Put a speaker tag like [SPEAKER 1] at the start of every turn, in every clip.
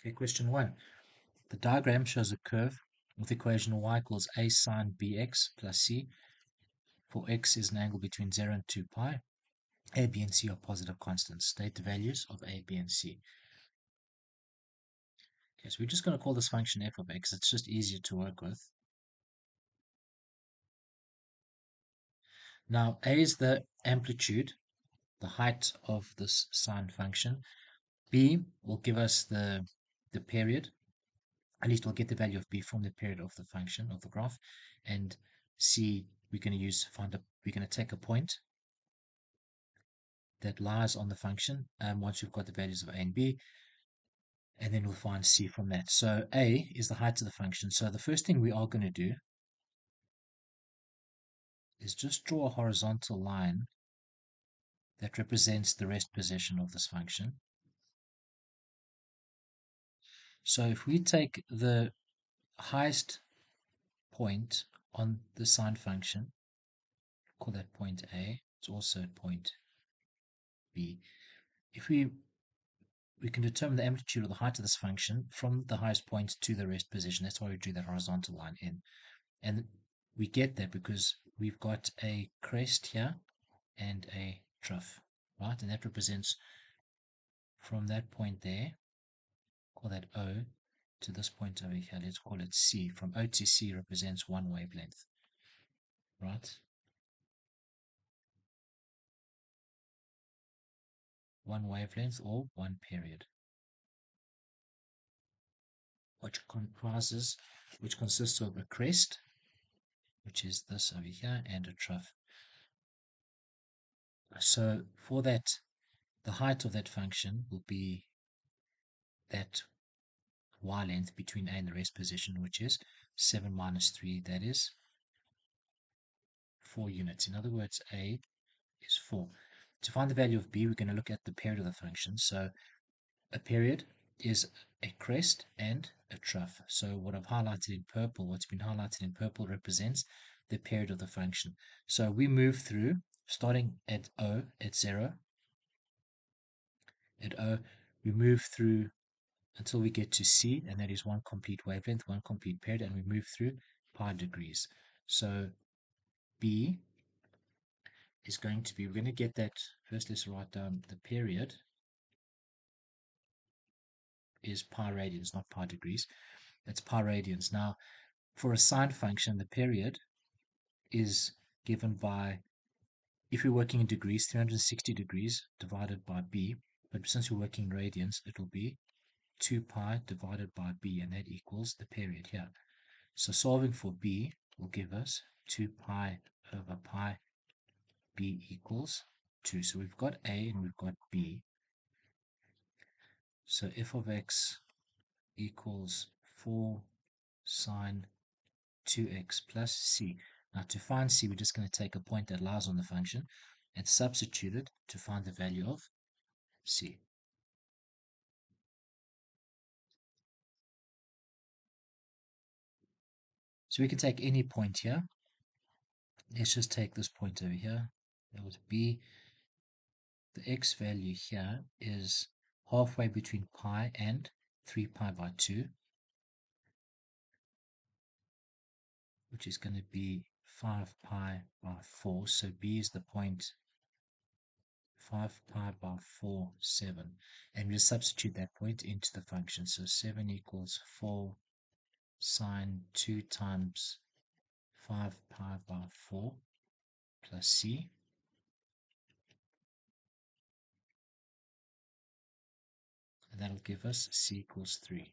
[SPEAKER 1] Okay, question 1. The diagram shows a curve with equation y equals a sine bx plus c, for x is an angle between 0 and 2 pi. A, b, and c are positive constants. State the values of a, b, and c. Okay, so we're just going to call this function f of x. It's just easier to work with. Now, a is the amplitude, the height of this sine function. B will give us the period. At least we'll get the value of b from the period of the function of the graph. And c, we're going to we're going to take a point that lies on the function once we've got the values of a and b, and then we'll find c from that. So a is the height of the function. So the first thing we are going to do is just draw a horizontal line that represents the rest position of this function. So if we take the highest point on the sine function, call that point A, it's also point B. If we can determine the amplitude or the height of this function from the highest point to the rest position. That's why we drew that horizontal line in. And we get that because we've got a crest here and a trough, right? And that represents from that point there, call that O, to this point over here, let's call it C. From O to C represents one wavelength, right? One wavelength or one period, which consists of a crest, which is this over here, and a trough. So for that, the height of that function will be that y length between a and the rest position, which is 7 minus 3, that is 4 units. In other words, a is 4. To find the value of b, we're going to look at the period of the function. So a period is a crest and a trough. So what I've highlighted in purple, what's been highlighted in purple represents the period of the function. So we move through, starting at O, at 0. At O, we move through until we get to C, and that is one complete wavelength, one complete period, and we move through pi degrees. So B is going to be, we're going to get that, first let's write down the period is pi radians, not pi degrees. That's pi radians. Now, for a sine function, the period is given by, if you're working in degrees, 360 degrees divided by b, but since you're working in radians, it will be 2 pi divided by b, and that equals the period here. So solving for b will give us 2 pi over pi, b equals 2. So we've got a and we've got b. So f of x equals 4 sine 2x plus c. Now to find c, we're just going to take a point that lies on the function and substitute it to find the value of c. So we can take any point here. Let's just take this point over here. That was b. The x value here is halfway between pi and 3 pi by 2, which is going to be 5 pi by 4. So b is the point 5 pi by 4, 7. And we'll substitute that point into the function. So 7 equals 4 sine 2 times 5 pi by 4 plus c. And that'll give us c equals 3.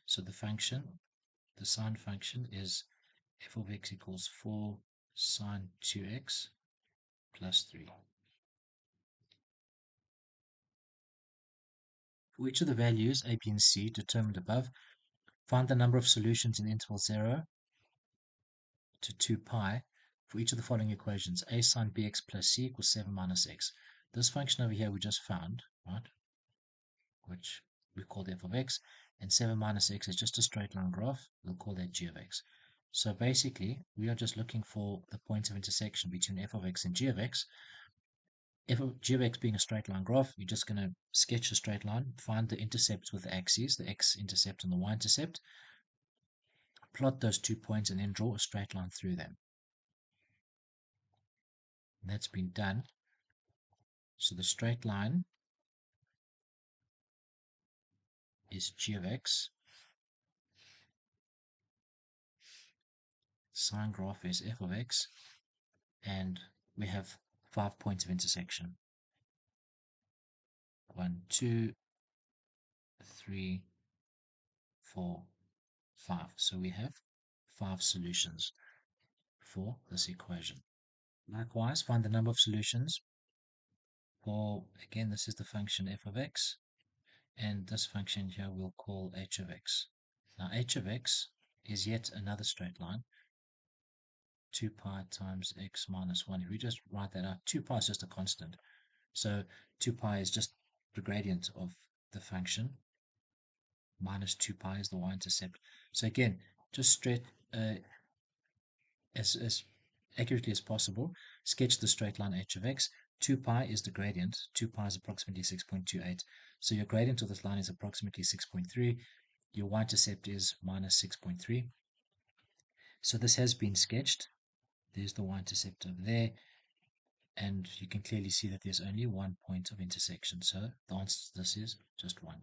[SPEAKER 1] So the function, the sine function, is f of x equals 4 sine 2x plus 3. For each of the values a, b, and c determined above, find the number of solutions in the interval 0 to 2 pi for each of the following equations. A sine bx plus c equals 7 minus x. This function over here we just found, right, which we called f of x, and 7 minus x is just a straight line graph. We'll call that g of x. So basically, we are just looking for the point of intersection between f of x and g of x. g of x being a straight line graph, you're just going to sketch a straight line, find the intercepts with the axes, the x-intercept and the y-intercept, plot those 2 points, and then draw a straight line through them. And that's been done. So the straight line is g of x, sine graph is f of x, and we have 5 points of intersection. 1, 2, 3, 4, 5. So we have 5 solutions for this equation. Likewise, find the number of solutions for, again, this is the function f of x, and this function here we'll call h of x. Now h of x is yet another straight line, 2 pi times x minus 1. If we just write that out, 2 pi is just a constant. So 2 pi is just the gradient of the function, minus 2 pi is the y-intercept. So again, just straight, as accurately as possible, sketch the straight line h of x. 2 pi is the gradient. 2 pi is approximately 6.28. So your gradient of this line is approximately 6.3. Your y-intercept is minus 6.3. So this has been sketched. There's the y-intercept over there. And you can clearly see that there's only 1 point of intersection. So the answer to this is just 1.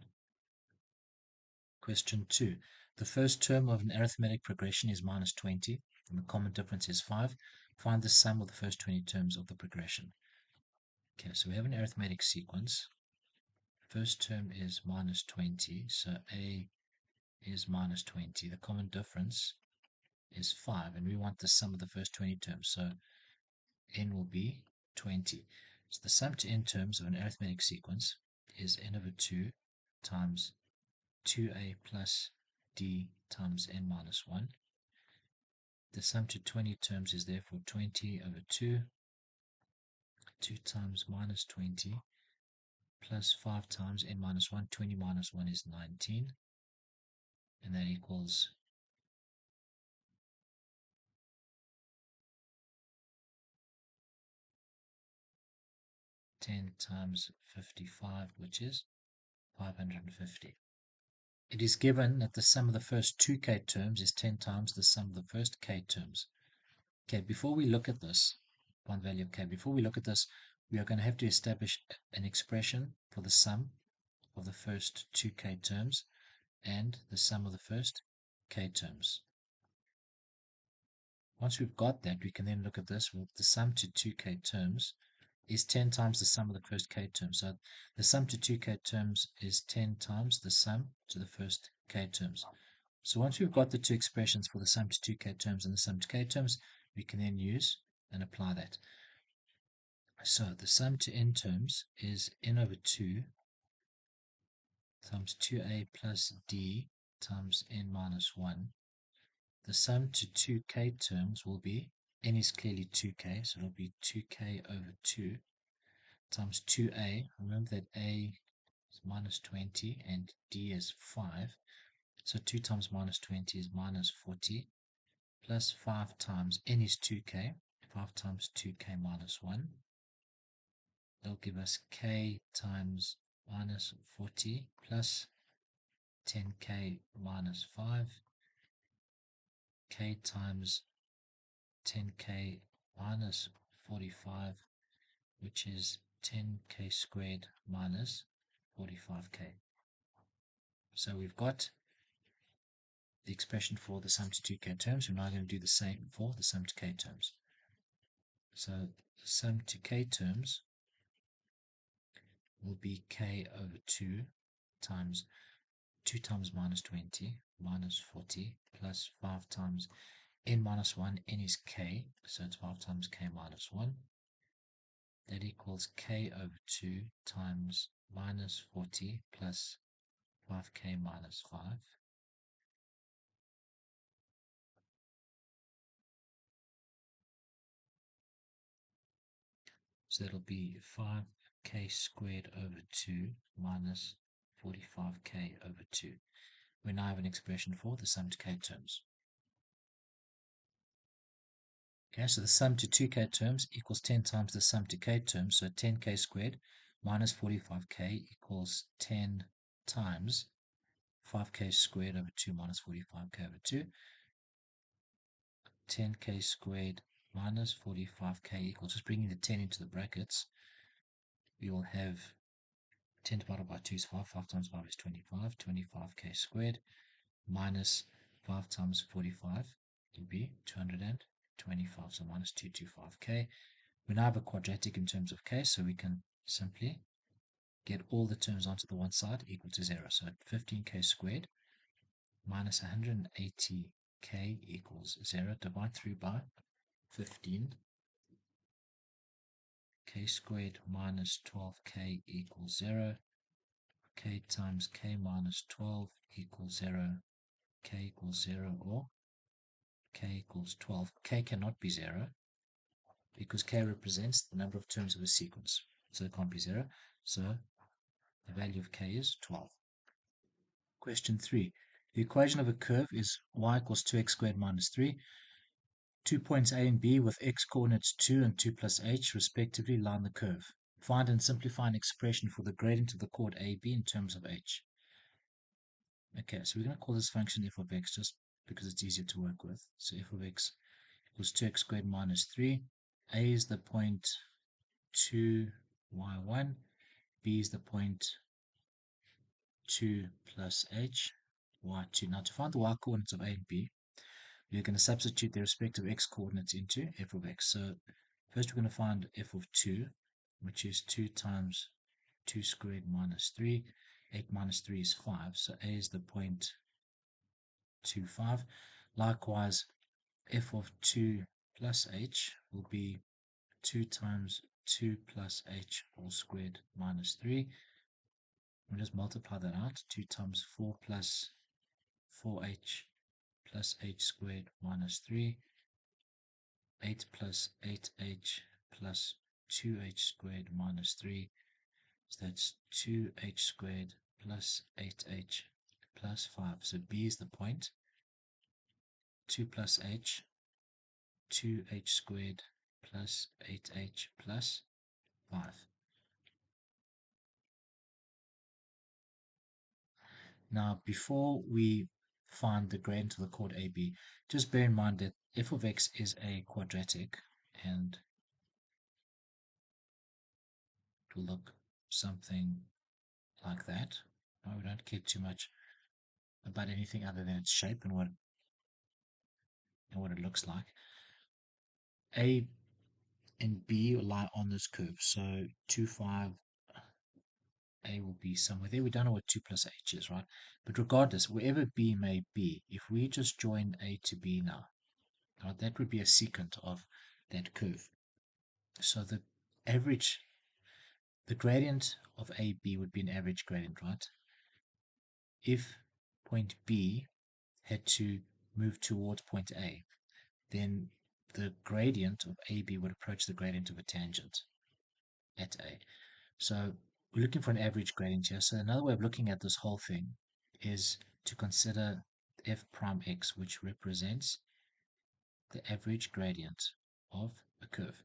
[SPEAKER 1] Question 2. The first term of an arithmetic progression is minus 20, and the common difference is 5. Find the sum of the first 20 terms of the progression. Okay, so we have an arithmetic sequence. First term is minus 20, so a is minus 20. The common difference is 5, and we want the sum of the first 20 terms, so n will be 20. So the sum to n terms of an arithmetic sequence is n over 2 times 2a plus d times n minus 1. The sum to 20 terms is therefore 20 over 2, 2 times minus 20, plus 5 times n minus 1. 20 minus 1 is 19, and that equals 10 times 55, which is 550. It is given that the sum of the first 2 k terms is 10 times the sum of the first k terms. Okay, before we look at this, one value of k, before we look at this, we are going to have to establish an expression for the sum of the first 2 k terms and the sum of the first k terms. Once we've got that, we can then look at this. Well, the sum to 2 k terms is 10 times the sum of the first k term. So the sum to 2 k terms is 10 times the sum to the first k terms. So once we've got the two expressions for the sum to 2 k terms and the sum to k terms, we can then use and apply that. So the sum to n terms is n over 2 times 2a plus d times n minus 1. The sum to 2k terms will be, n is clearly 2k, so it'll be 2k over 2 times 2a. Remember that a is minus 20 and d is 5. So 2 times minus 20 is minus 40, plus 5 times n is 2k. 5 times 2k minus 1. That'll give us k times minus 40 plus 10k minus 5. K times 10k minus 45, which is 10k squared minus 45k. So we've got the expression for the sum to 2k terms. We're now going to do the same for the sum to k terms. So the sum to k terms will be k over 2 times 2 times minus 20 minus 40 plus 5 times n minus 1. N is k, so it's 5 times k minus 1. That equals k over 2 times minus 40 plus 5k minus 5. So that'll be 5k squared over 2 minus 45k over 2. We now have an expression for the sum to k terms. Okay, so the sum to 2k terms equals 10 times the sum to k terms, so 10k squared minus 45k equals 10 times 5k squared over 2 minus 45k over 2. 10k squared minus 45k equals, just bringing the 10 into the brackets, we will have 10 divided by 2 is 5, 5 times 5 is 25, 25k squared minus 5 times 45 will be 225, so minus 225k. We now have a quadratic in terms of k, so we can simply get all the terms onto the one side equal to 0. So 15k squared minus 180k equals 0. Divide through by 15. K squared minus 12k equals 0. K times k minus 12 equals 0. K equals 0, or k equals 12. K cannot be 0 because k represents the number of terms of a sequence. So it can't be 0. So the value of k is 12. Question 3. The equation of a curve is y equals 2x squared minus 3. 2 points A and B with x coordinates 2 and 2 plus h respectively line the curve. Find and simplify an expression for the gradient of the chord AB in terms of h. Okay, so we're going to call this function f of x just because it's easier to work with. So f of x equals 2x squared minus 3. A is the point 2, y1. B is the point 2 plus h, y2. Now to find the y coordinates of A and B, we're going to substitute their respective x coordinates into f of x. So first we're going to find f of 2, which is 2 times 2 squared minus 3. 8 minus 3 is 5, so A is the point 2, 5. Likewise, f of 2 plus h will be 2 times 2 plus h all squared minus 3. We'll just multiply that out. 2 times 4 plus 4h plus h squared minus 3. 8 plus 8h plus 2h squared minus 3. So that's 2h squared plus 8h plus 5. So B is the point 2 plus h, 2h squared plus 8h plus 5. Now, before we find the gradient of the chord AB, just bear in mind that f of x is a quadratic, and it will look something like that. No, we don't care too much about anything other than its shape and what it looks like. A and B lie on this curve, so 2, 5, A will be somewhere there. We don't know what 2 plus h is, right? But regardless, wherever B may be, if we just join A to B now, right, that would be a secant of that curve. So the gradient of AB would be an average gradient, right? If point B had to move towards point A, then the gradient of AB would approach the gradient of a tangent at A. So we're looking for an average gradient here. So another way of looking at this whole thing is to consider f prime x, which represents the average gradient of a curve,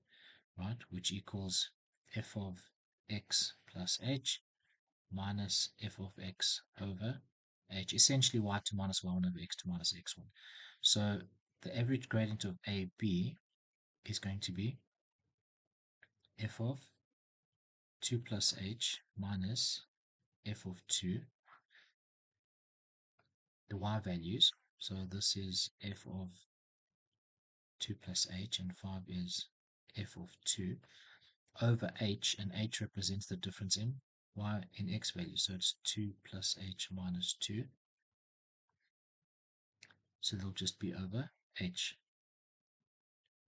[SPEAKER 1] right? Which equals f of x plus h minus f of x over h, essentially y2 minus y1 over x2 minus x1. So the average gradient of AB is going to be f of 2 plus h minus f of 2, the y values. So this is f of 2 plus h, and 5 is f of 2, over h, and h represents the difference in y in x value. So it's 2 plus h minus 2. So they'll just be over h.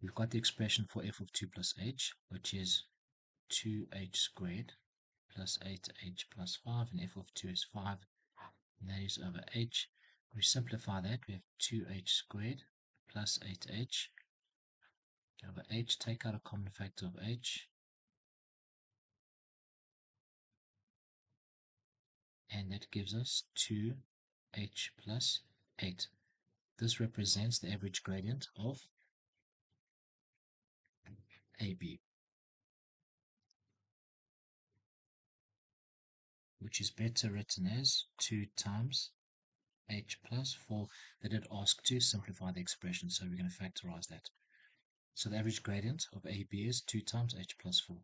[SPEAKER 1] We've got the expression for f of 2 plus h, which is 2h squared plus 8h plus 5, and f of 2 is 5, and that is over h. We simplify that, we have 2h squared plus 8h over h, take out a common factor of h, and that gives us 2h plus 8. This represents the average gradient of AB, which is better written as 2 times h plus 4. They did ask to simplify the expression, so we're going to factorize that. So the average gradient of AB is 2 times h plus 4.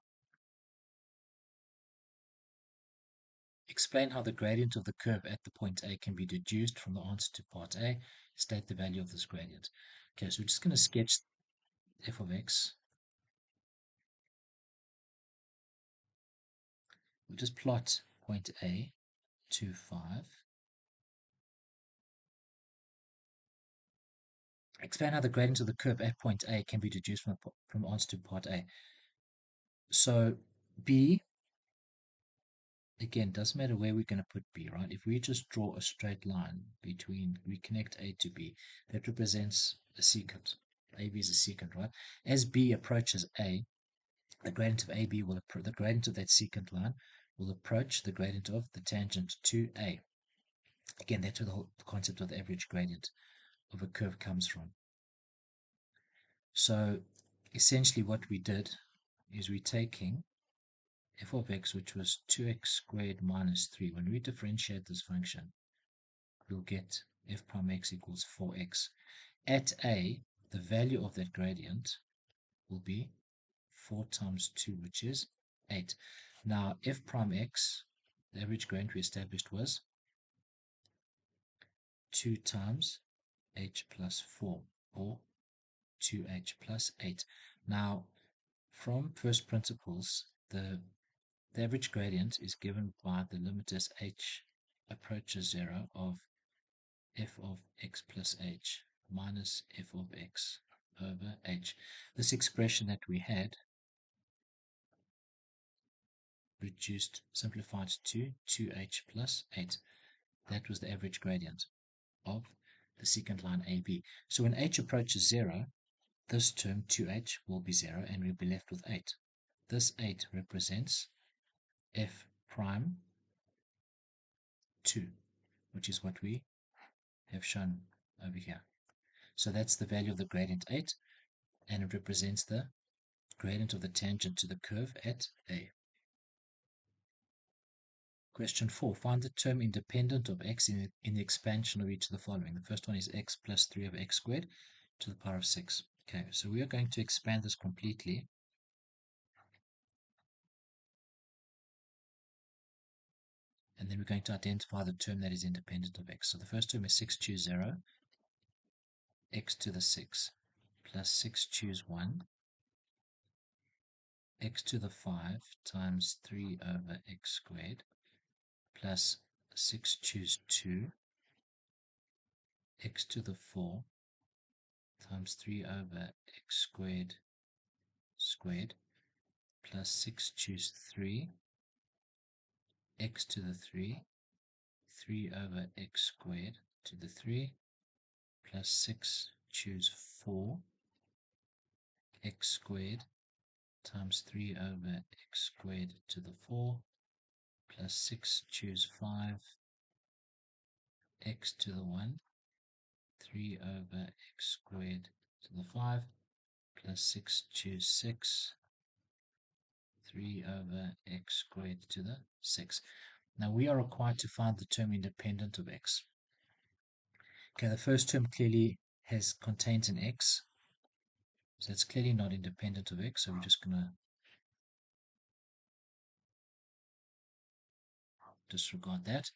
[SPEAKER 1] Explain how the gradient of the curve at the point A can be deduced from the answer to part A. State the value of this gradient. Okay, so we're just going to sketch f of x. We'll just plot point A, 2, 5. Explain how the gradient of the curve at point A can be deduced from answer to part A. So B, again, doesn't matter where we're going to put B, right? If we just draw a straight line between, we connect A to B, that represents a secant. AB is a secant, right? As B approaches A, the gradient of AB will the gradient of that secant line will approach the gradient of the tangent to A. Again, that's where the whole concept of the average gradient of a curve comes from. So essentially what we did is we're taking f of x, which was 2x squared minus 3. When we differentiate this function, we'll get f prime x equals 4x. At A, the value of that gradient will be 4 times 2, which is 8. Now, f prime x, the average gradient we established was 2 times h plus 4, or 2h plus 8. Now, from first principles, the average gradient is given by the limit as h approaches 0 of f of x plus h minus f of x over h. This expression that we had reduced, simplified to 2h plus 8. That was the average gradient of the secant line AB. So when h approaches 0, this term 2h will be 0 and we'll be left with 8. This 8 represents f prime 2, which is what we have shown over here. So that's the value of the gradient 8, and it represents the gradient of the tangent to the curve at A. Question 4. Find the term independent of x in the expansion of each of the following. The first one is x plus 3 over x squared to the power of 6. Okay, so we are going to expand this completely. And then we're going to identify the term that is independent of x. So the first term is 6 choose 0, x to the 6, plus 6 choose 1, x to the 5 times 3 over x squared, plus 6 choose 2, x to the 4 times 3 over x squared squared, plus 6 choose 3, x to the 3, 3 over x squared to the 3, plus 6 choose 4, x squared times 3 over x squared to the 4, plus 6 choose 5, x to the 1, 3 over x squared to the 5, plus 6 choose 6, 3 over x squared to the 6. Now we are required to find the term independent of x. Okay, the first term clearly contains an x, so it's clearly not independent of x, so we're just going to disregard that.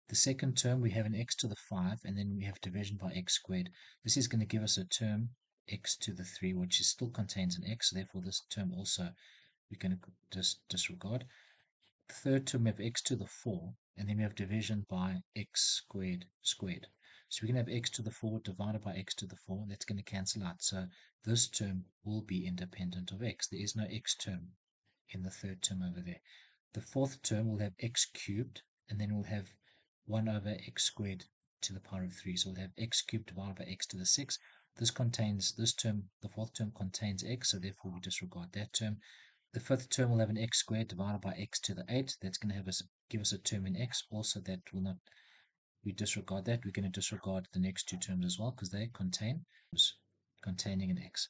[SPEAKER 1] The second term, we have an x to the 5, and then we have division by x squared. This is going to give us a term x to the 3, which still contains an x, so therefore this term also we're going to just disregard. The third term, we have x to the 4, and then we have division by x squared squared. So we can have x to the 4 divided by x to the 4, and that's going to cancel out. So this term will be independent of x. There is no x term in the third term over there. The fourth term will have x cubed, and then we'll have 1 over x squared to the power of 3. So we'll have x cubed divided by x to the 6. This term, the fourth term contains x, so therefore we disregard that term. The fifth term will have an x squared divided by x to the 8. That's going to give us a term in x. Also, that will not, we disregard that. We're going to disregard the next two terms as well because they containing an x.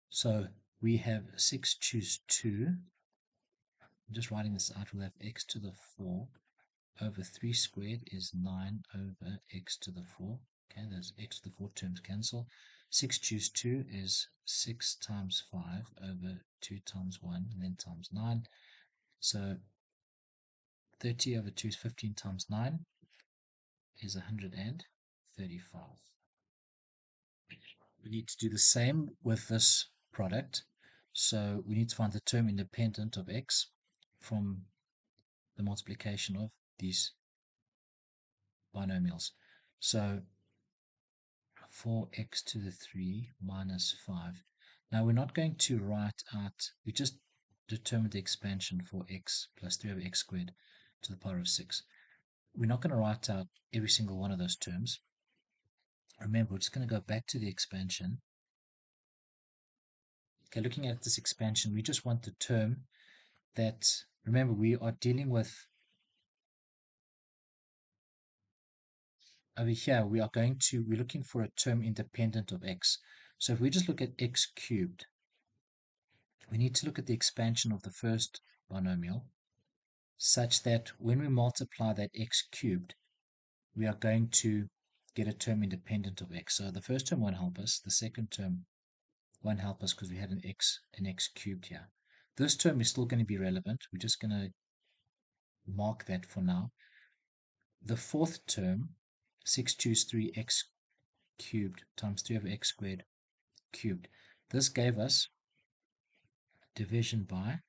[SPEAKER 1] So we have 6 choose 2. I'm just writing this out. We'll have x to the 4 over 3 squared is 9 over x to the 4. Okay, those x to the 4 terms cancel. 6 choose 2 is 6 times 5 over 2 times 1 and then times 9. So 30 over 2 is 15 times 9 is 135. We need to do the same with this product. So we need to find the term independent of x from the multiplication of these binomials. So 4x to the 3 minus 5. Now we're not going to write out, we just determined the expansion for x plus 3 over x squared to the power of 6. We're not going to write out every single one of those terms. Remember, we're just going to go back to the expansion. Okay, looking at this expansion, we just want the term that, remember, we are dealing with, over here, we're looking for a term independent of x. So if we just look at x cubed, we need to look at the expansion of the first binomial such that when we multiply that x cubed, we are going to get a term independent of x. So the first term won't help us. The second term won't help us because we had an x cubed here. This term is still going to be relevant. We're just going to mark that for now. The fourth term, 6 choose 3 x cubed times 3 over x squared cubed. This gave us division by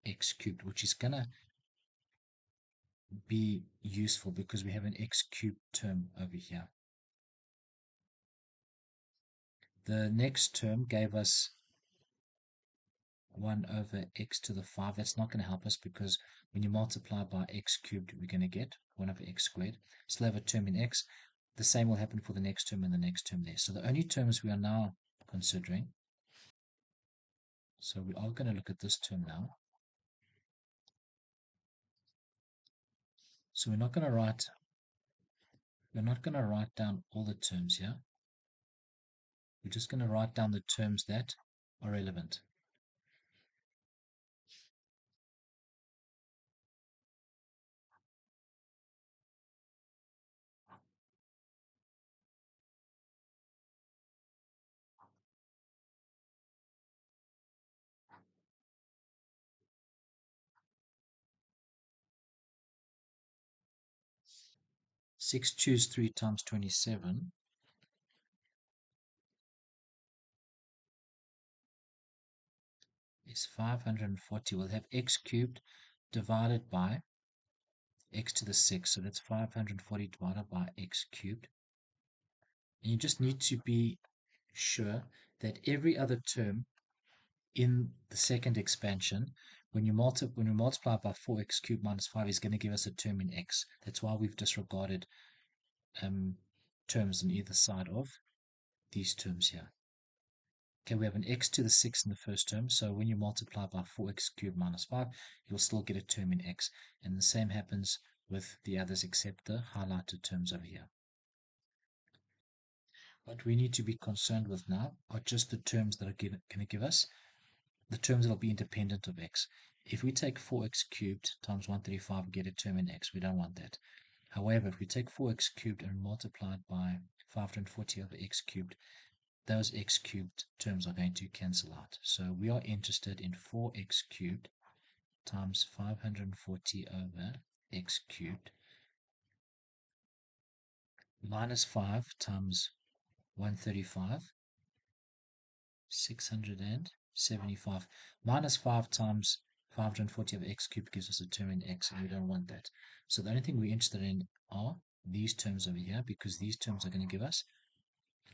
[SPEAKER 1] x cubed, which is going to be useful because we have an x cubed term over here. The next term gave us 1 over x to the 5. That's not going to help us because when you multiply by x cubed, we're going to get 1 over x squared. Still have a term in x. The same will happen for the next term and the next term there. So the only terms we are now considering, so we are going to look at this term now. So we're not going to write down all the terms here. We're just going to write down the terms that are relevant. Six choose 3 times 27 is 540. We'll have x cubed divided by x to the 6. So that's 540 divided by x cubed. And you just need to be sure that every other term in the second expansion, when we multiply by 4x cubed minus 5 is going to give us a term in x. That's why we've disregarded terms on either side of these terms here. Okay, we have an x to the 6 in the first term, so when you multiply by 4x cubed minus 5, you'll still get a term in x. And the same happens with the others except the highlighted terms over here. What we need to be concerned with now are just the terms that are going to give us the terms that will be independent of x. If we take 4x cubed times 135, we get a term in x. We don't want that. However, if we take 4x cubed and multiply it by 540 over x cubed, those x cubed terms are going to cancel out. So we are interested in 4x cubed times 540 over x cubed minus 5 times 135, 675, minus 5 times 540 over x cubed gives us a term in x, and we don't want that. So the only thing we're interested in are these terms over here, because these terms are going to give us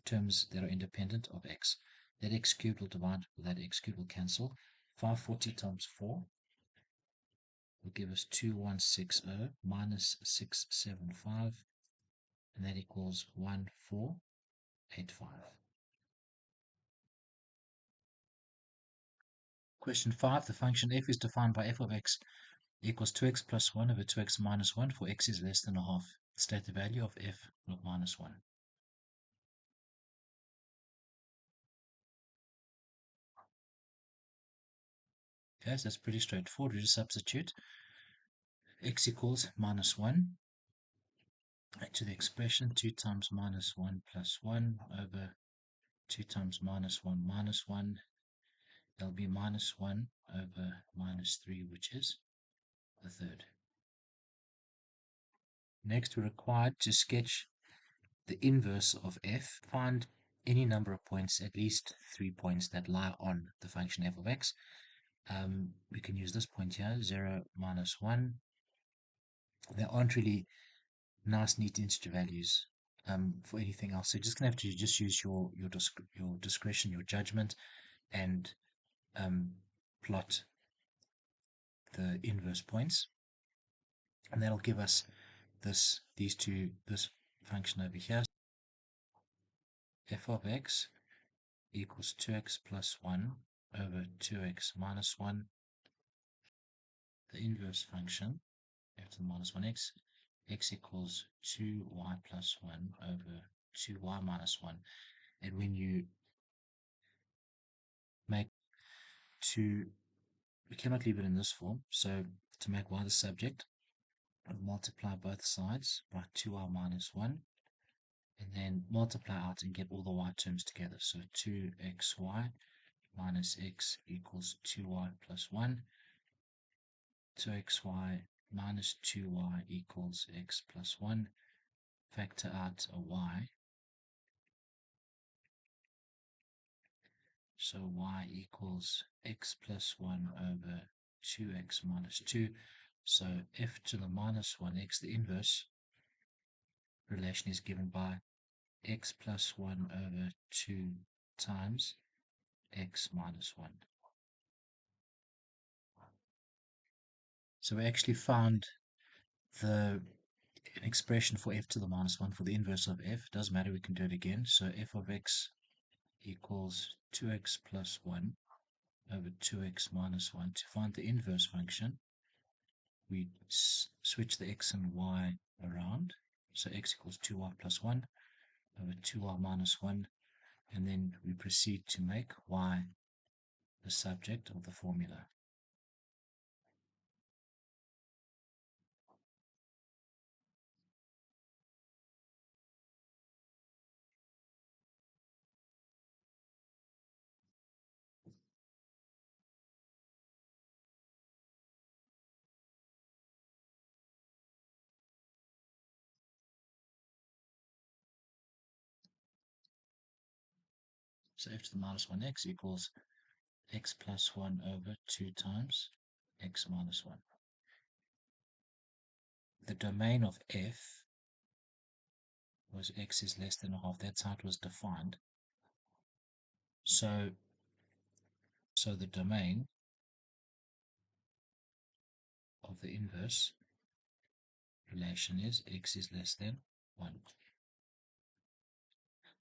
[SPEAKER 1] terms that are independent of x. That x cubed will divide, that x cubed will cancel. 540 times 4 will give us 2160 minus 675, and that equals 1485. Question 5. The function f is defined by f of x equals 2x plus 1 over 2x minus 1 for x is less than a half. State the value of f of minus 1. Okay, so that's pretty straightforward. We just substitute x equals -1 to the expression 2 times -1 plus 1 over 2 times -1 minus 1. There'll be -1 over -3, which is a third. Next, we're required to sketch the inverse of f. Find any number of points, at least 3 points, that lie on the function f of x. We can use this point here, 0, -1. There aren't really nice, neat integer values for anything else. So you're just going to have to just use your discretion, your judgment, and plot the inverse points. And that'll give us this function over here. F of x equals 2x plus 1 over 2x minus 1. The inverse function, f to the minus 1x, x equals 2y plus 1 over 2y minus 1. And when you make we cannot leave it in this form, so to make y the subject, I'll multiply both sides by 2y minus 1, and then multiply out and get all the y terms together. So 2xy minus x equals 2y plus 1. 2xy minus 2y equals x plus 1. Factor out a y. So y equals x plus 1 over 2x minus 2. So f to the minus 1x, the inverse relation, is given by x plus 1 over 2 times x minus 1. So we actually found an expression for f to the minus 1 for the inverse of f. It doesn't matter, we can do it again. So f of x equals 2x plus 1 over 2x minus 1. To find the inverse function, we switch the x and y around. So x equals 2y plus 1 over 2y minus 1. And then we proceed to make y the subject of the formula. So f to the minus 1x equals x plus 1 over 2 times x minus 1. The domain of f was x is less than a half. That's how it was defined. So the domain of the inverse relation is x is less than 1.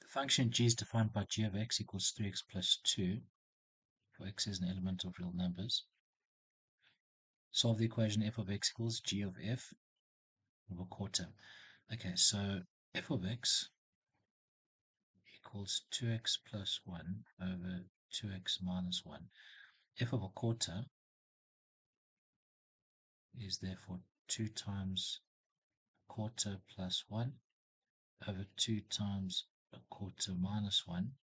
[SPEAKER 1] The function g is defined by g of x equals 3x plus 2, for x is an element of real numbers. Solve the equation f of x equals g of f over quarter. Okay, so f of x equals 2x plus 1 over 2x minus 1. F of a quarter is therefore 2 times a quarter plus 1 over 2 times a quarter minus 1.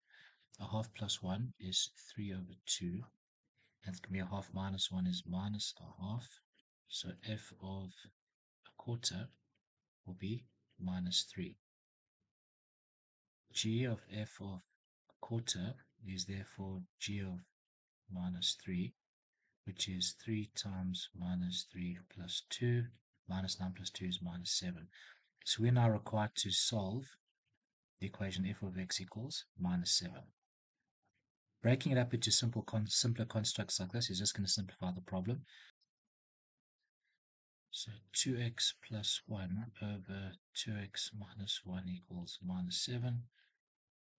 [SPEAKER 1] A half plus 1 is 3 over 2. And it's going to be a half minus 1 is minus a half. So f of a quarter will be minus 3. G of f of a quarter is therefore g of minus 3, which is 3 times minus 3 plus 2. Minus 9 plus 2 is minus 7. So we're now required to solve the equation f of x equals minus 7. Breaking it up into simpler constructs like this is just going to simplify the problem. So 2x plus 1 over 2x minus 1 equals minus 7.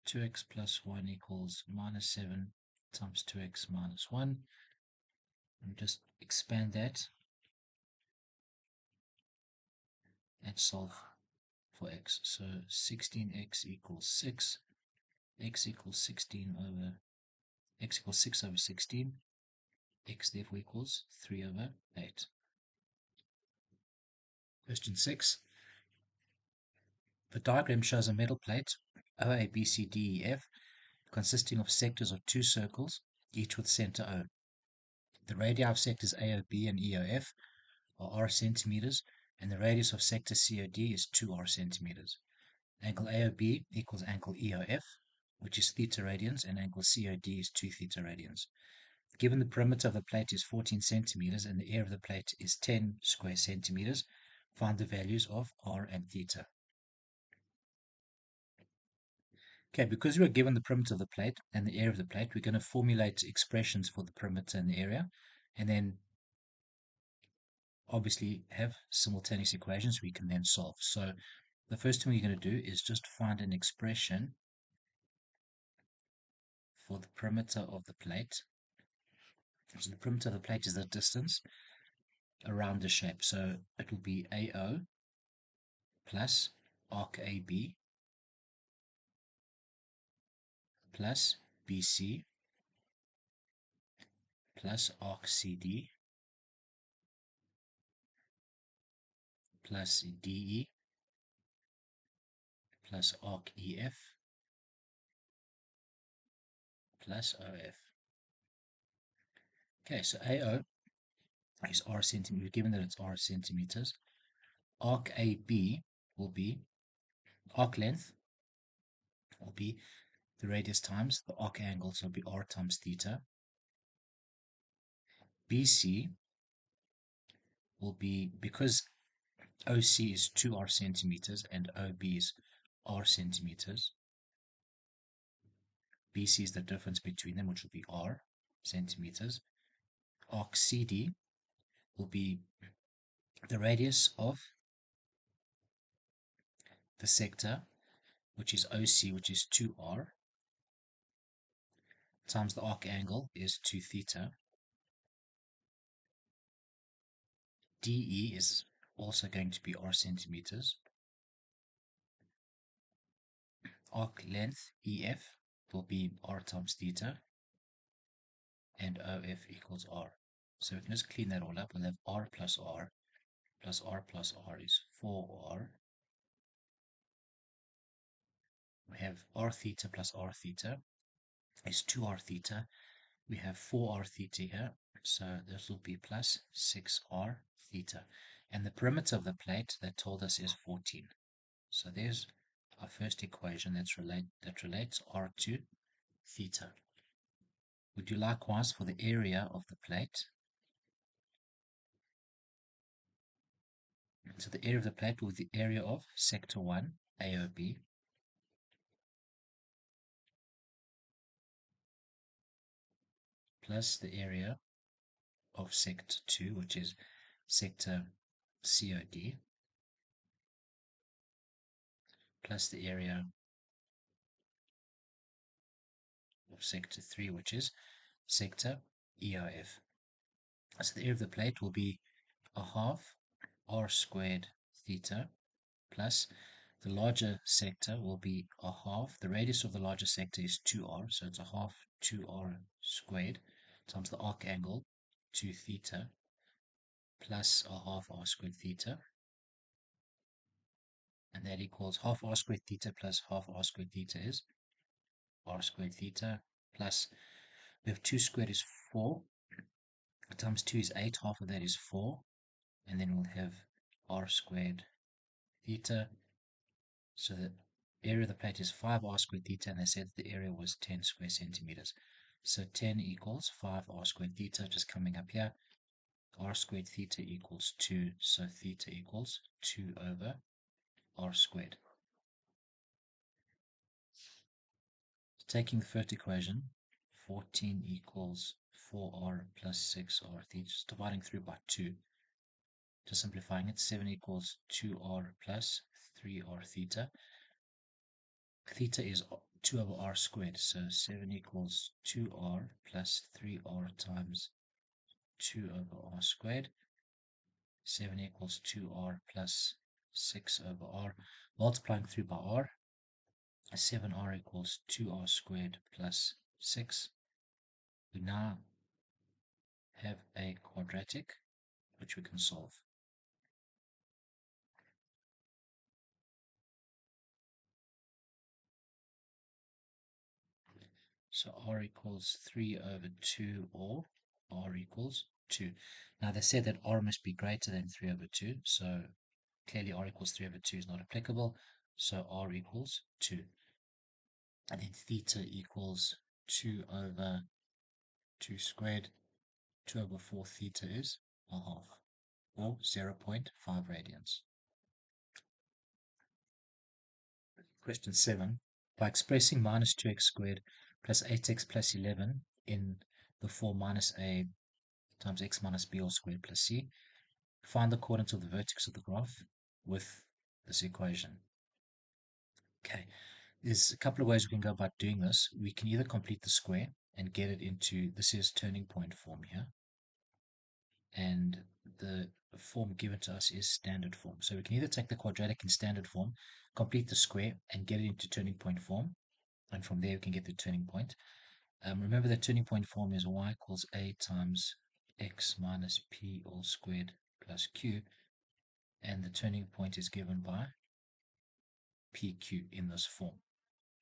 [SPEAKER 1] 2x plus 1 equals minus 7 times 2x minus 1. And just expand that and solve for x. So 16x equals 6. X equals 16 over x equals 6 over 16. X therefore equals 3 over 8. Question 6. The diagram shows a metal plate OA, BC, DEF consisting of sectors of two circles, each with center O. The radii of sectors AOB and EOF are r centimeters, and the radius of sector COD is 2r centimeters. Angle AOB equals angle EOF, which is theta radians, and angle COD is 2 theta radians. Given the perimeter of the plate is 14 centimeters and the area of the plate is 10 square centimeters, find the values of r and theta. Okay, because we're given the perimeter of the plate and the area of the plate, we're going to formulate expressions for the perimeter and the area, and then obviously have simultaneous equations we can then solve. So the first thing we're going to do is just find an expression for the perimeter of the plate. So the perimeter of the plate is the distance around the shape. So it will be AO plus arc AB plus BC plus arc CD plus DE plus arc EF plus OF. Okay, so AO is r centimeters, given that it's r centimeters. Arc AB will be, arc length will be the radius times the arc angle, so it'll be r times theta. BC will be, because OC is 2r centimeters and OB is r centimeters, BC is the difference between them, which will be r centimeters. Arc CD will be the radius of the sector, which is OC, which is 2r, times the arc angle is 2 theta. DE is also going to be r centimeters. Arc length EF will be r times theta, and OF equals r. So we can just clean that all up. We'll have r plus r plus r plus r is 4r. We have r theta plus r theta is 2r theta. We have 4r theta here, so this will be plus 6r theta. And the perimeter of the plate that told us is 14. So there's our first equation that relates r to theta. We do likewise for the area of the plate. So the area of the plate will be the area of sector 1, AOB, plus the area of sector 2, which is sector COD, plus the area of sector 3, which is sector EOF. So the area of the plate will be a half r squared theta plus the larger sector will be a half. The radius of the larger sector is 2r, so it's a half 2r squared times the arc angle 2 theta plus a half r squared theta. And that equals half r squared theta plus half r squared theta is r squared theta plus, we have 2 squared is 4 times 2 is 8, half of that is 4, and then we'll have r squared theta. So the area of the plate is 5r squared theta, and they said that the area was 10 square centimeters. So 10 equals 5r squared theta, just coming up here. R squared theta equals 2, so theta equals 2 over r squared. Taking the first equation, 14 equals 4r plus 6r theta, just dividing through by 2. Just simplifying it, 7 equals 2r plus 3r theta. Theta is 2 over r squared, so 7 equals 2r plus 3r times 2 over r squared. 7 equals 2r plus 6 over r. Multiplying through by r, 7r equals 2r squared plus 6. We now have a quadratic which we can solve. So r equals 3 over 2 or r equals 2. Now they said that r must be greater than 3 over 2, so clearly r equals 3 over 2 is not applicable, so r equals 2. And then theta equals 2 over 2 squared. 2 over 4 theta is a half, or 0.5 radians. Question 7. By expressing minus 2x squared plus 8x plus 11 in the form minus a times x minus b all squared plus c, find the coordinates of the vertex of the graph with this equation. Okay, there's a couple of ways we can go about doing this. We can either complete the square and get it into, this is turning point form here, and the form given to us is standard form. So we can either take the quadratic in standard form, complete the square, and get it into turning point form, and from there we can get the turning point. Remember the turning point form is y equals a times x minus p all squared plus q, and the turning point is given by pq in this form,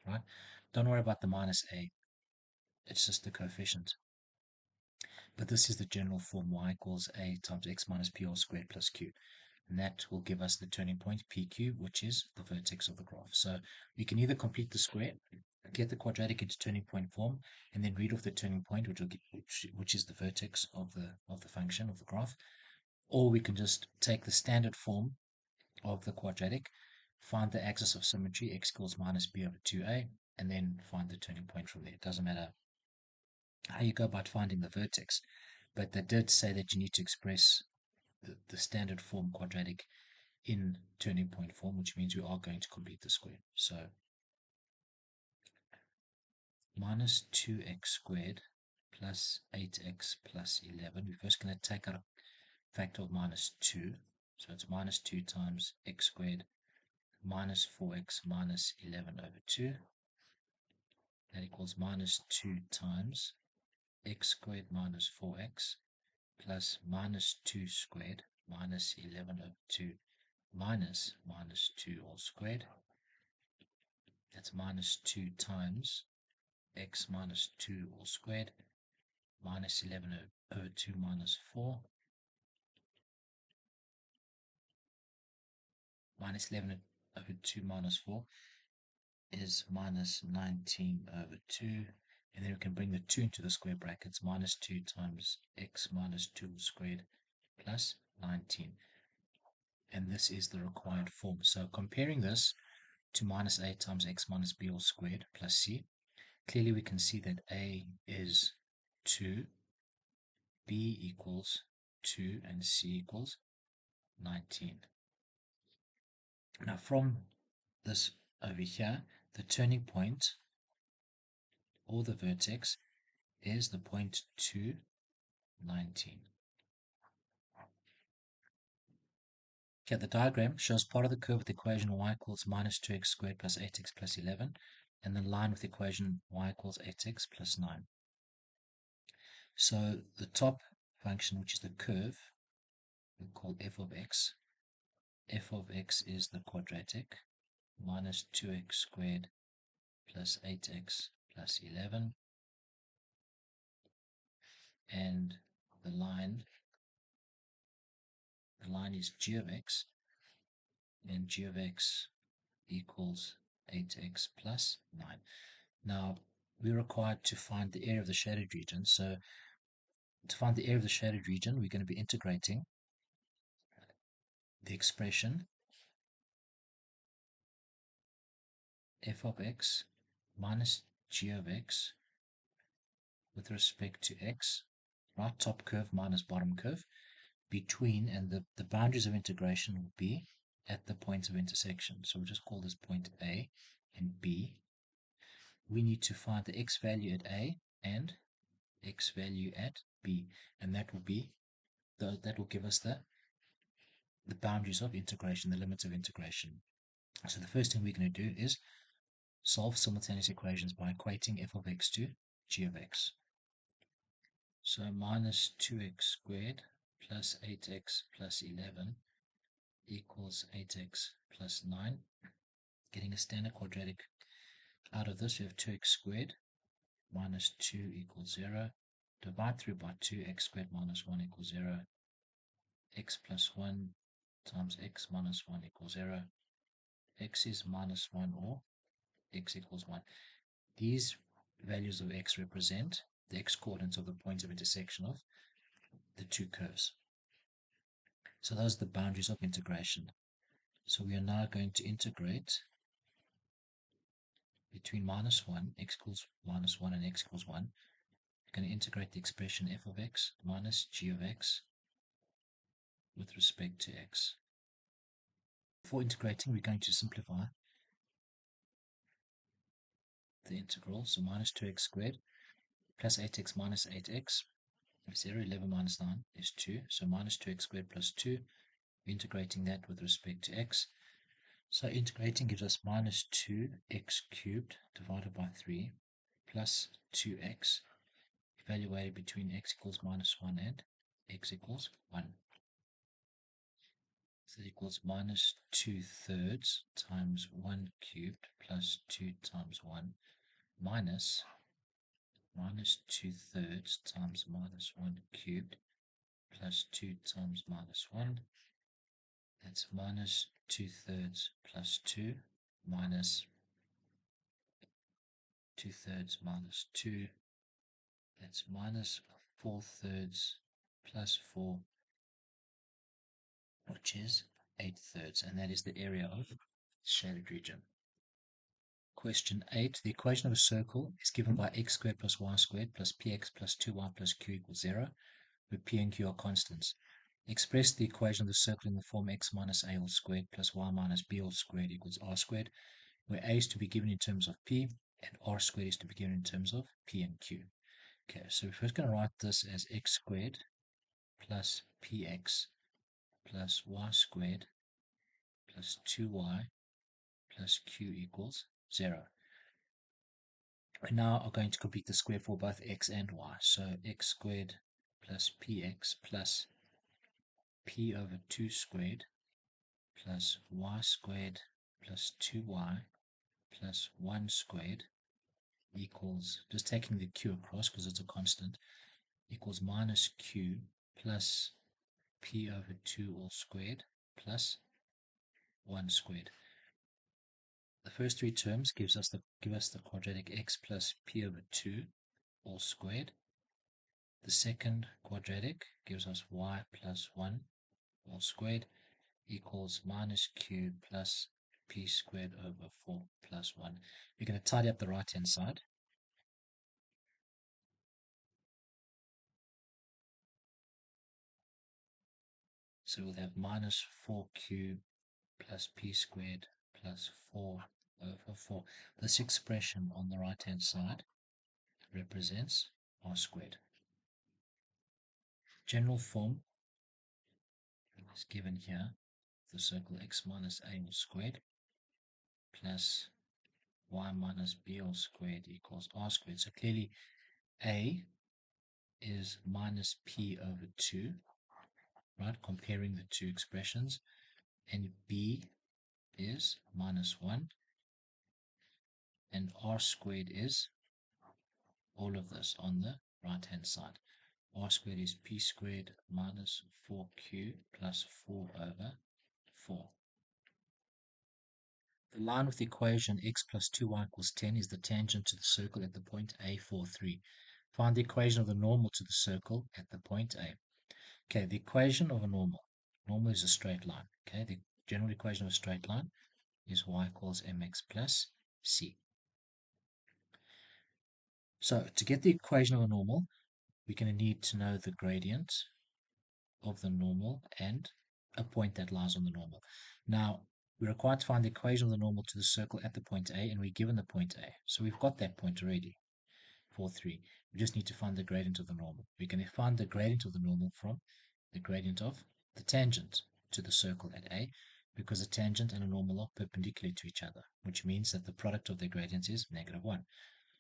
[SPEAKER 1] right? Don't worry about the minus a, it's just the coefficient. But this is the general form, y equals a times x minus p all squared plus q. And that will give us the turning point PQ, which is the vertex of the graph. So we can either complete the square, get the quadratic into turning point form, and then read off the turning point, which is the vertex of the function of the graph, or we can just take the standard form of the quadratic, find the axis of symmetry, x equals minus b over 2a, and then find the turning point from there. It doesn't matter how you go about finding the vertex, but they did say that you need to express the standard form quadratic in turning point form, which means we are going to complete the square. So minus 2x squared plus 8x plus 11. We're first going to take out a factor of minus 2. So it's minus 2 times x squared minus 4x minus 11 over 2. That equals minus 2 times x squared minus 4x plus minus 2 squared minus 11 over 2 minus 2 all squared. That's minus 2 times x minus 2 all squared minus 11 over 2 minus 4 minus 11 over 2 minus 4 is minus 19 over 2, and then we can bring the 2 into the square brackets. Minus 2 times x minus 2 squared plus 19, and this is the required form. So comparing this to minus a times x minus b all squared plus c, clearly we can see that a is 2, b equals 2, and c equals 19. Now from this over here, the turning point or the vertex is the point 2, 19. Okay, the diagram shows part of the curve with the equation y equals minus 2x squared plus 8x plus 11, and the line with the equation y equals 8x plus 9. So the top function, which is the curve, we call f of x. F of x is the quadratic, minus 2x squared plus 8x plus 11, and the line is g of x, and g of x equals 8x plus 9. Now we're required to find the area of the shaded region. So to find the area of the shaded region, we're going to be integrating the expression f of x minus g of x with respect to x, right, top curve minus bottom curve, between, and the boundaries of integration will be at the points of intersection. So we'll just call this point A and B. We need to find the x value at A and x value at B, and that will give us the boundaries of integration, the limits of integration. So the first thing we're going to do is solve simultaneous equations by equating f of x to g of x. So minus 2x squared plus 8x plus 11 equals 8x plus 9. Getting a standard quadratic out of this, we have 2x squared minus 2 equals 0. Divide through by 2, x squared minus 1 equals 0. X plus 1 times x minus 1 equals 0. X is minus 1 or x equals 1. These values of x represent the x coordinates of the points of intersection of the two curves. So those are the boundaries of integration. So we are now going to integrate between minus 1, x equals minus 1 and x equals 1. We're going to integrate the expression f of x minus g of x with respect to x. Before integrating, we're going to simplify the integral. So minus 2x squared plus 8x minus 8x is 0. 11 minus 9 is 2. So minus 2x squared plus 2. We're integrating that with respect to x. So integrating gives us minus 2x cubed divided by 3 plus 2x evaluated between x equals minus 1 and x equals 1. So it equals minus 2/3 times 1 cubed plus 2 times 1 minus 2/3 times minus 1 cubed plus 2 times minus 1. That's minus 2/3 plus 2 minus 2/3 minus 2. That's minus 4/3 plus 4, which is 8/3, and that is the area of shaded region. Question 8. The equation of a circle is given by x squared plus y squared plus px plus 2y plus q equals 0, where p and q are constants. Express the equation of the circle in the form x minus a all squared plus y minus b all squared equals r squared, where a is to be given in terms of p and r squared is to be given in terms of p and q. Okay, so we're first going to write this as x squared plus px plus y squared plus 2y plus q equals 0. We now are going to complete the square for both x and y. So x squared plus px plus p over 2 squared plus y squared plus 2y plus 1 squared equals, just taking the q across because it's a constant, equals minus q plus p over 2 all squared plus 1 squared. The first three terms give us the quadratic x plus p over 2 all squared. The second quadratic gives us y plus 1 all squared equals minus q plus p squared over 4 plus 1. We're going to tidy up the right hand side. So we'll have minus 4q plus p squared plus 4 over 4. This expression on the right hand side represents r squared. General form is given here. The circle x minus a all squared plus y minus b all squared equals r squared. So clearly a is minus p over 2, right, comparing the two expressions, and b is minus 1, and r squared is all of this on the right hand side. R squared is p squared minus 4q plus 4 over 4. The line with the equation x plus 2y equals 10 is the tangent to the circle at the point A, 4, 3. Find the equation of the normal to the circle at the point A. Okay, the equation of a normal. Normal is a straight line. Okay, the general equation of a straight line is y equals mx plus c. So to get the equation of a normal, we're going to need to know the gradient of the normal and a point that lies on the normal. Now, we're required to find the equation of the normal to the circle at the point A, and we're given the point A. So we've got that point already, 4, 3. We just need to find the gradient of the normal. We're going to find the gradient of the normal from the gradient of the tangent to the circle at A, because a tangent and a normal are perpendicular to each other, which means that the product of their gradients is -1.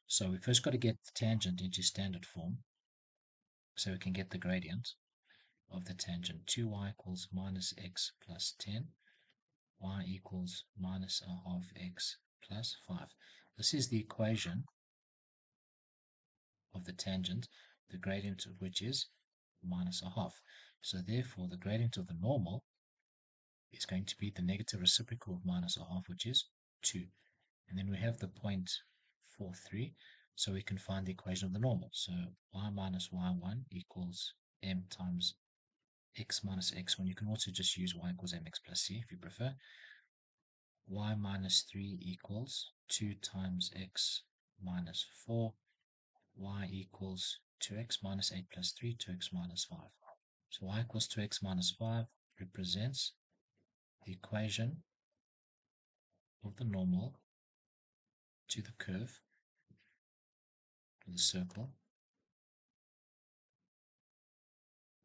[SPEAKER 1] So we first got to get the tangent into standard form. So we can get the gradient of the tangent. 2y equals minus x plus 10. Y equals minus a half x plus 5. This is the equation of the tangent, the gradient of which is minus a half. So therefore, the gradient of the normal is going to be the negative reciprocal of minus a half, which is 2. And then we have the point 43, so we can find the equation of the normal. So y minus y1 equals m times x minus x1. You can also just use y equals mx plus c if you prefer. Y minus 3 equals 2 times x minus 4. Y equals 2x minus 8 plus 3, 2x minus 5. So y equals 2x minus 5 represents the equation of the normal to the curve, to the circle,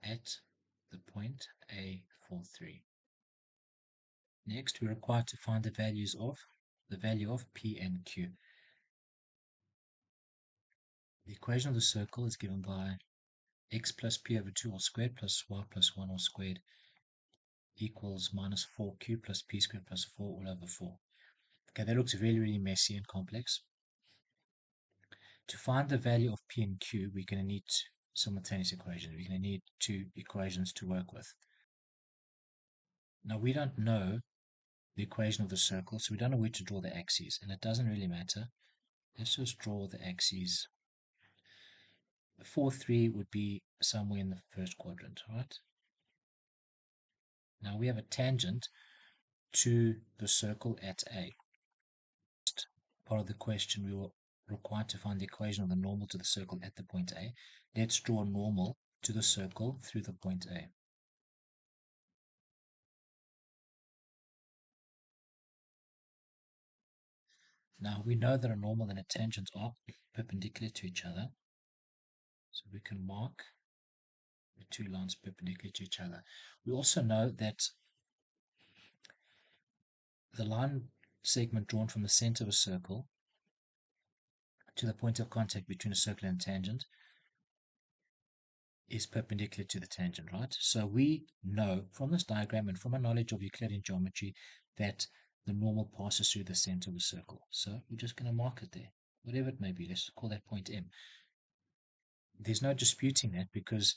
[SPEAKER 1] at the point A43. Next, we're required to find the value of P and Q. The equation of the circle is given by x plus p over 2 all squared plus y plus 1 all squared equals minus 4q plus p squared plus 4 all over 4. Okay, that looks really, really messy and complex. To find the value of P and Q, we're going to need simultaneous equations. We're going to need two equations to work with. Now, we don't know the equation of the circle, so we don't know where to draw the axes, and it doesn't really matter. Let's just draw the axes. 4, 3 would be somewhere in the first quadrant, right? Now, we have a tangent to the circle at A. Part of the question, we were required to find the equation of the normal to the circle at the point A. Let's draw a normal to the circle through the point A. Now we know that a normal and a tangent are perpendicular to each other. So we can mark the two lines perpendicular to each other. We also know that the line segment drawn from the center of a circle to the point of contact between a circle and a tangent is perpendicular to the tangent, right? So we know from this diagram and from our knowledge of Euclidean geometry that the normal passes through the center of a circle. So we're just going to mark it there, whatever it may be. Let's call that point M. There's no disputing that because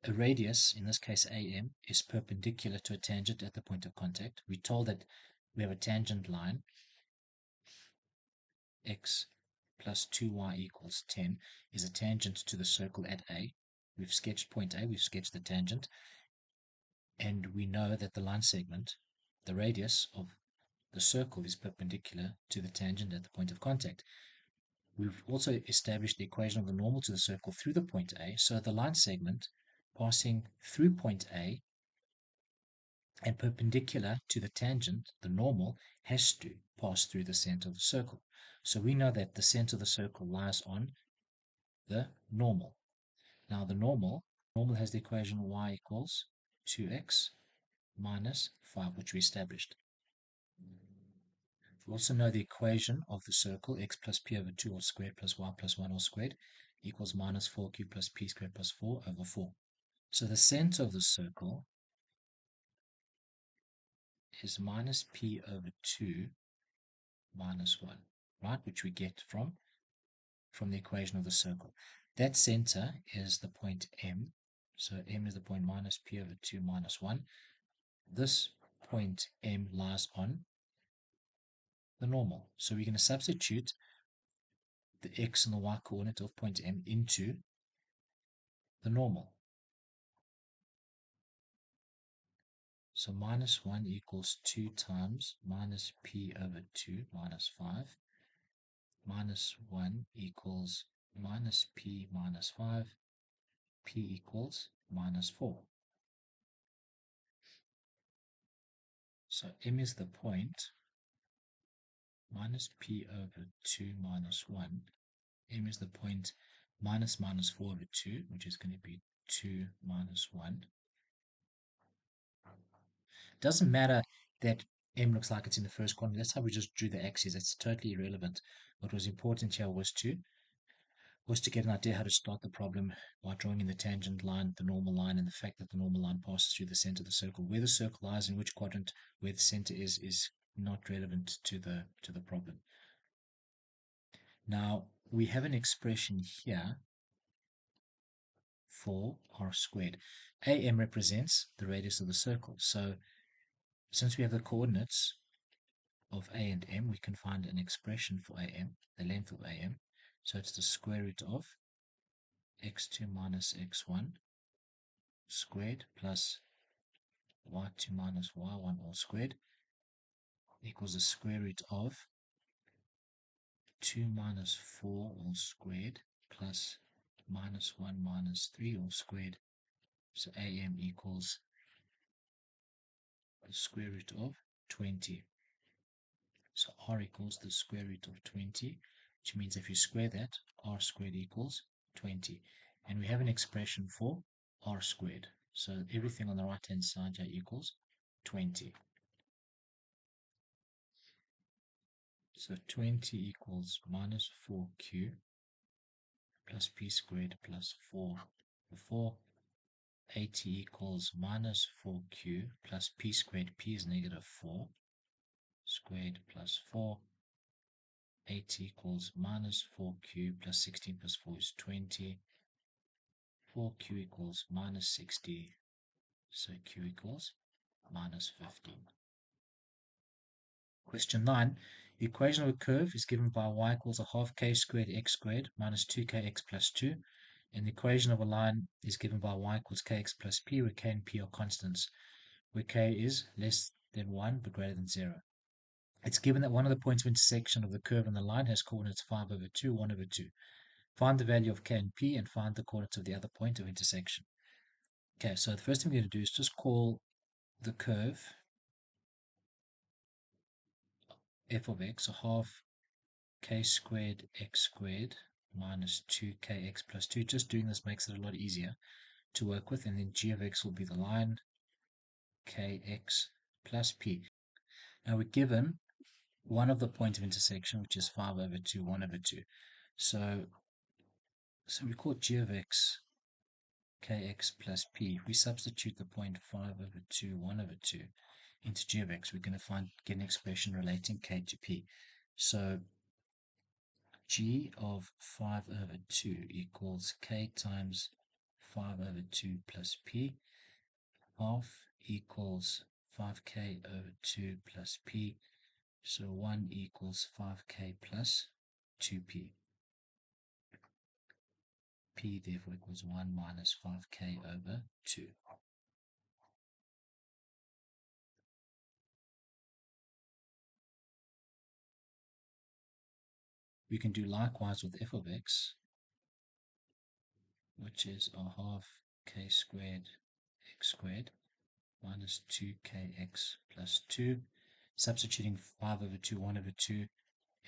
[SPEAKER 1] a radius, in this case AM, is perpendicular to a tangent at the point of contact. We're told that we have a tangent line, x plus 2y equals 10, is a tangent to the circle at A. We've sketched point A, we've sketched the tangent, and we know that the line segment, the radius of the circle, is perpendicular to the tangent at the point of contact. We've also established the equation of the normal to the circle through the point A, so the line segment passing through point A and perpendicular to the tangent, the normal, has to pass through the center of the circle. So we know that the center of the circle lies on the normal. Now the normal has the equation y equals 2x minus 5, which we established. We also know the equation of the circle, x plus p over 2 all squared plus y plus 1 all squared equals minus 4q plus p squared plus 4 over 4. So the center of the circle is minus p over 2 minus 1, right, which we get from the equation of the circle. That center is the point M. So M is the point minus p over 2 minus 1. This point M lies on the normal. So we're going to substitute the x and the y coordinate of point M into the normal. So minus 1 equals 2 times minus p over 2 minus 5. Minus 1 equals minus p minus 5. P equals minus 4. So M is the point minus p over 2 minus 1. M is the point minus minus 4 over 2, which is going to be 2 minus 1. Doesn't matter that M looks like it's in the first quadrant. That's how we just drew the axes. It's totally irrelevant. What was important here was to was to get an idea how to start the problem by drawing in the tangent line, the normal line, and the fact that the normal line passes through the center of the circle. Where the circle lies in which quadrant, where the center is not relevant to the problem. Now we have an expression here for r squared. AM represents the radius of the circle. So since we have the coordinates of A and M, we can find an expression for AM, the length of AM. So it's the square root of x2 minus x1 squared plus y2 minus y1 all squared equals the square root of 2 minus 4 all squared plus minus 1 minus 3 all squared. So AM equals the square root of 20. So r equals the square root of 20, which means if you square that, r squared equals 20. And we have an expression for r squared. So everything on the right hand side here equals 20. So 20 equals minus 4q plus p squared plus 4. Therefore, 80 equals minus 4q plus p squared. P is negative 4 squared plus 4. 80 equals minus 4q plus 16 plus 4 is 20. 4q equals minus 60. So q equals minus 15. Question 9. The equation of a curve is given by y equals a half k squared x squared minus 2kx plus 2. And the equation of a line is given by y equals kx plus p, where k and p are constants, where k is less than 1 but greater than 0. It's given that one of the points of intersection of the curve and the line has coordinates 5 over 2, 1 over 2. Find the value of k and p and find the coordinates of the other point of intersection. Okay, so the first thing we're going to do is just call the curve f of x a half k squared x squared minus 2kx plus 2. Just doing this makes it a lot easier to work with, and then g of x will be the line kx plus p. Now we're given one of the points of intersection, which is 5 over 2, 1 over 2. So we call g of x kx plus p. If we substitute the point 5 over 2, 1 over 2 into g of x, we're going to get an expression relating k to p. So g of 5 over 2 equals k times 5 over 2 plus p. Half equals 5k over 2 plus p. So 1 equals 5k plus 2p. P therefore equals 1 minus 5k over 2. We can do likewise with f of x, which is a half k squared x squared minus 2kx plus 2. Substituting 5 over 2, 1 over 2,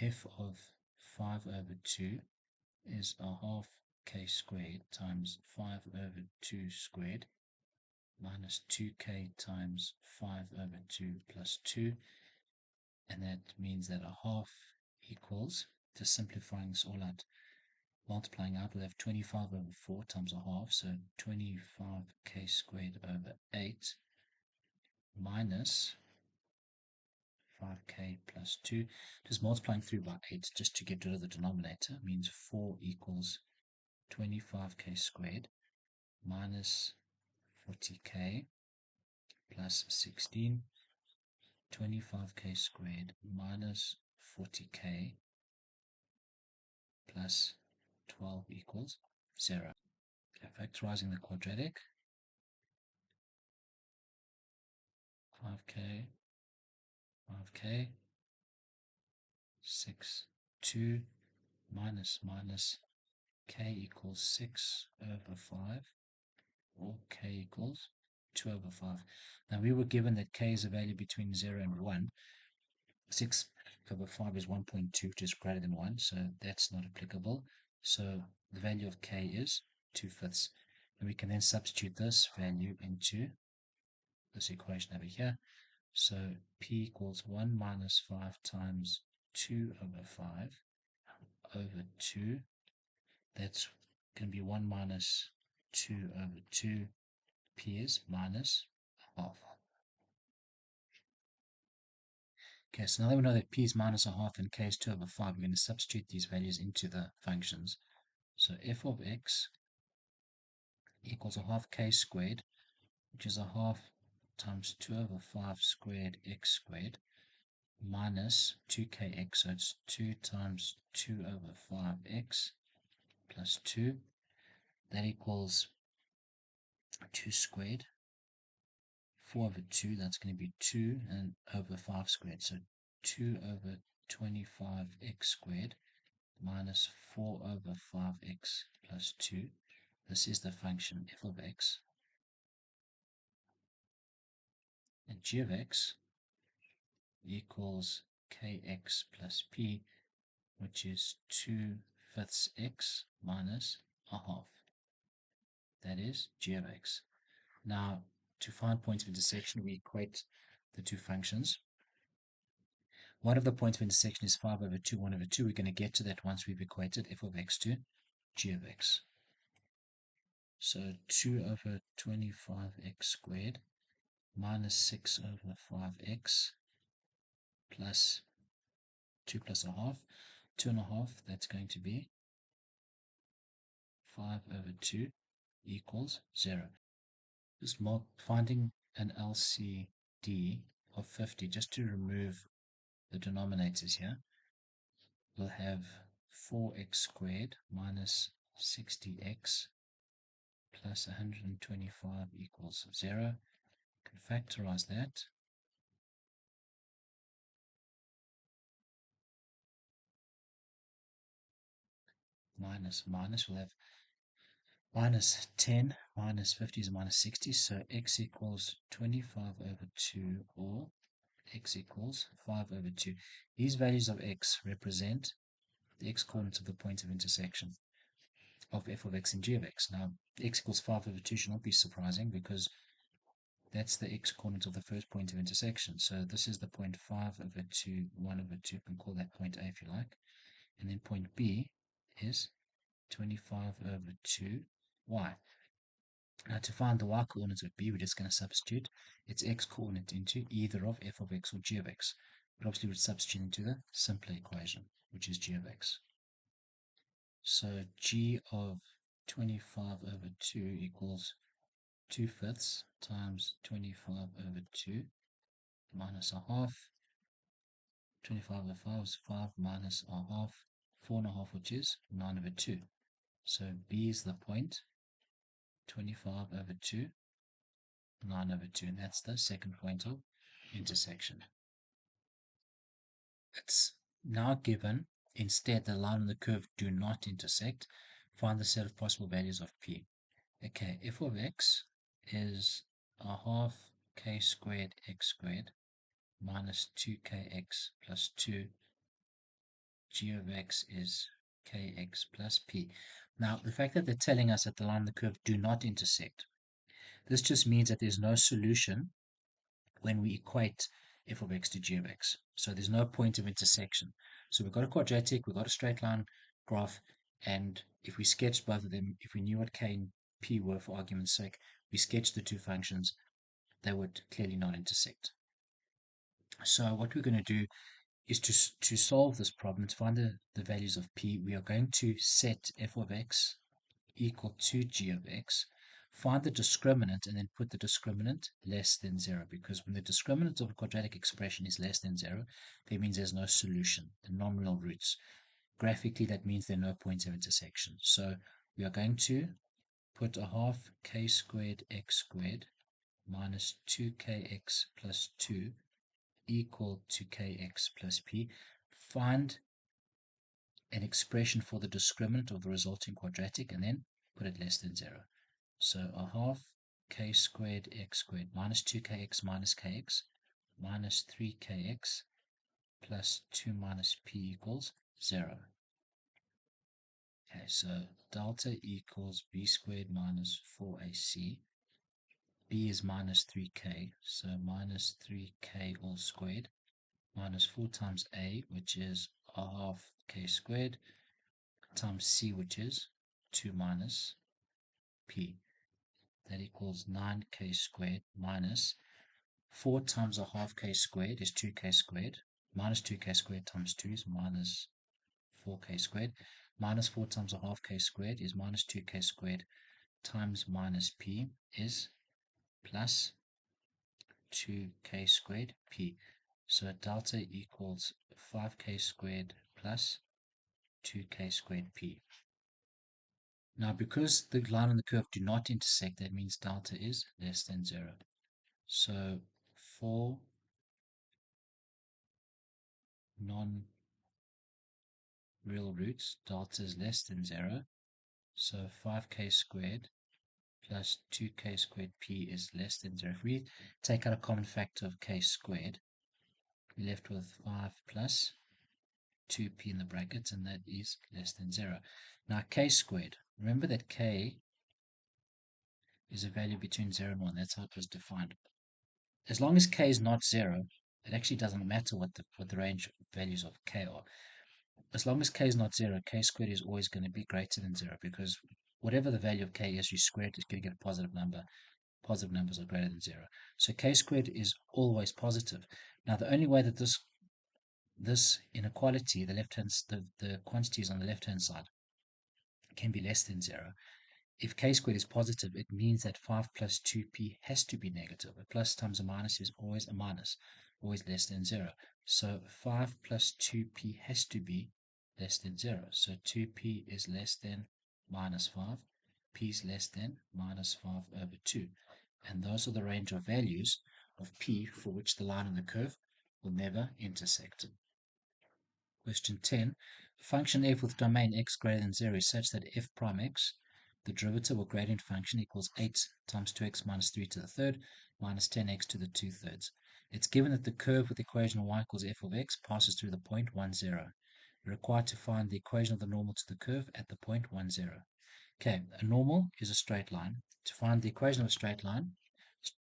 [SPEAKER 1] f of 5 over 2 is a half k squared times 5 over 2 squared minus 2k times 5 over 2 plus 2. And that means that a half equals, just simplifying this all out, multiplying out, we'll have 25 over 4 times a half, so 25k squared over 8 minus 5k plus 2. Just multiplying through by 8 just to get rid of the denominator means 4 equals 25k squared minus 40k plus 16. 25k squared minus 40k plus 12 equals 0. Okay, factorizing the quadratic, 5k, 5k, 6, 2, minus k equals 6 over 5, or k equals 2 over 5. Now we were given that k is a value between 0 and 1. 6 over 5 is 1.2, which is greater than 1, so that's not applicable. So the value of k is 2/5. And we can then substitute this value into this equation over here. So p equals 1 minus 5 times 2 over 5 over 2 that's going to be 1 minus 2 over 2. P is minus a half. Okay, so now that we know that P is minus a half and K is 2 over 5, we're going to substitute these values into the functions. So f of x equals a half K squared, which is a half times 2 over 5 squared x squared, minus 2kx, so it's 2 times 2 over 5x plus 2. That equals 2 squared. 4 over 2, that's going to be 2 and over 5 squared. So 2 over 25x squared minus 4 over 5x plus 2. This is the function f of x. And g of x equals kx plus p, which is 2/5 x minus a half. That is g of x. Now, to find points of intersection, we equate the two functions. One of the points of intersection is 5 over 2, 1 over 2. We're going to get to that once we've equated f of x to g of x. So 2 over 25x squared minus 6 over 5x plus 2 plus a half. 2 and a half, that's going to be 5 over 2 equals 0. Just finding an LCD of 50, just to remove the denominators here, we'll have 4x squared minus 60x plus 125 equals 0. Can factorize that. Minus, we'll have minus 10 minus 50 is minus 60, so x equals 25 over 2, or x equals 5 over 2. These values of x represent the x coordinates of the point of intersection of f of x and g of x. Now, x equals 5 over 2 should not be surprising because that's the x coordinate of the first point of intersection. So this is the point 5 over 2, 1 over 2. You can call that point A if you like. And then point B is 25 over 2y. Now to find the y coordinate of B, we're just going to substitute its x coordinate into either of f of x or g of x. But obviously we'd substitute into the simpler equation, which is g of x. So g of 25 over 2 equals 2/5 times 25 over 2 minus a half. 25 over 5 is 5 minus a half, 4 and a half, which is 9 over 2. So B is the point 25 over 2, 9 over 2, and that's the second point of intersection. It's now given, instead, the line and the curve do not intersect. Find the set of possible values of P. Okay, f of x is a half k squared x squared minus 2kx plus 2. G of x is kx plus p. Now, the fact that they're telling us that the line and the curve do not intersect, this just means that there's no solution when we equate f of x to g of x. So there's no point of intersection. So we've got a quadratic, we've got a straight line graph, and if we sketched both of them, if we knew what k and p were for argument's sake, we sketched the two functions, they would clearly not intersect. So what we're going to do is to solve this problem, to find the values of p, we are going to set f of x equal to g of x, find the discriminant, and then put the discriminant less than 0, because when the discriminant of a quadratic expression is less than 0, that means there's no solution, the nominal roots. Graphically, that means there are no points of intersection. So we are going to put a half k squared x squared minus 2kx plus 2 equal to kx plus p. Find an expression for the discriminant of the resulting quadratic and then put it less than 0. So a half k squared x squared minus 2kx minus kx minus 3kx plus 2 minus p equals 0. Okay, so delta equals b squared minus 4ac. B is minus 3k, so minus 3k all squared minus 4 times a, which is a half k squared, times c, which is 2 minus p. That equals 9k squared minus 4 times a half k squared is 2k squared. Minus 2k squared times 2 is minus 4k squared. Minus 4 times a half k squared is minus 2k squared times minus p is plus 2k squared p. So delta equals 5k squared plus 2k squared p. Now, because the line and the curve do not intersect, that means delta is less than 0. So for non-real roots, delta is less than 0. So 5k squared plus 2k squared p is less than 0. If we take out a common factor of k squared, we're left with 5 plus 2p in the brackets, and that is less than 0. Now k squared, remember that k is a value between 0 and 1. That's how it was defined. As long as k is not 0, it actually doesn't matter what the range values of k are. As long as k is not 0, k squared is always going to be greater than 0, because whatever the value of k is, you square it, it's going to get a positive number. Positive numbers are greater than 0. So k squared is always positive. Now, the only way that this inequality, the quantities on the left-hand side, can be less than 0. If k squared is positive, it means that 5 plus 2p has to be negative. A plus times a minus is always a minus, always less than 0. So 5 plus 2p has to be less than 0. So 2p is less than minus 5. P is less than minus 5 over 2. And those are the range of values of p for which the line and the curve will never intersect. Question 10. Function f with domain x greater than 0 is such that f prime x, the derivative or gradient function, equals 8 times 2x minus 3 to the third minus 10x to the 2/3. It's given that the curve with the equation y equals f of x passes through the point 1, 0. You're required to find the equation of the normal to the curve at the point 1, 0. Okay, a normal is a straight line. To find the equation of a straight line,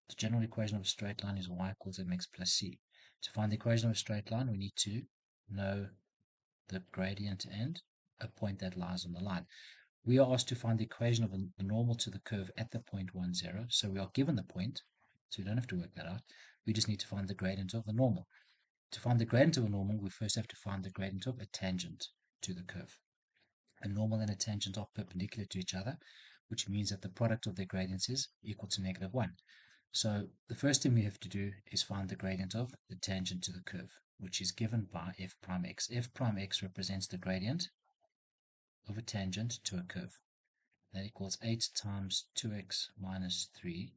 [SPEAKER 1] the general equation of a straight line is y equals mx plus c. To find the equation of a straight line, we need to know the gradient and a point that lies on the line. We are asked to find the equation of the normal to the curve at the point 1, 0. So we are given the point, so we don't have to work that out. We just need to find the gradient of the normal. To find the gradient of a normal, we first have to find the gradient of a tangent to the curve. A normal and a tangent are perpendicular to each other, which means that the product of their gradients is equal to -1. So the first thing we have to do is find the gradient of the tangent to the curve, which is given by f prime x. F prime x represents the gradient of a tangent to a curve. That equals 8 times 2x minus 3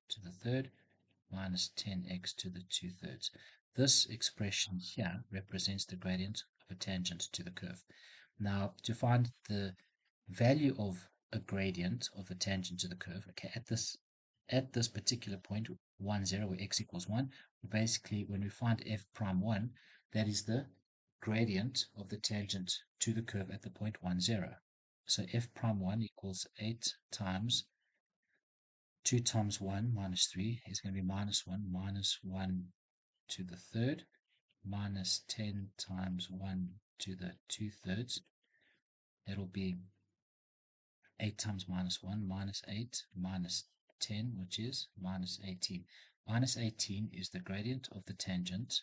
[SPEAKER 1] to the third minus 10x to the 2/3. This expression here represents the gradient of a tangent to the curve. Now, to find the value of a gradient of the tangent to the curve, okay, at this particular point 1, 0, where x equals 1, basically when we find f prime 1, that is the gradient of the tangent to the curve at the point 1, 0. So f prime 1 equals 8 times 2 times 1 minus 3 is going to be minus 1 to the third minus 10 times 1 to the 2/3. That'll be 8 times minus 1 minus 8 minus 10, which is minus 18. Minus 18 is the gradient of the tangent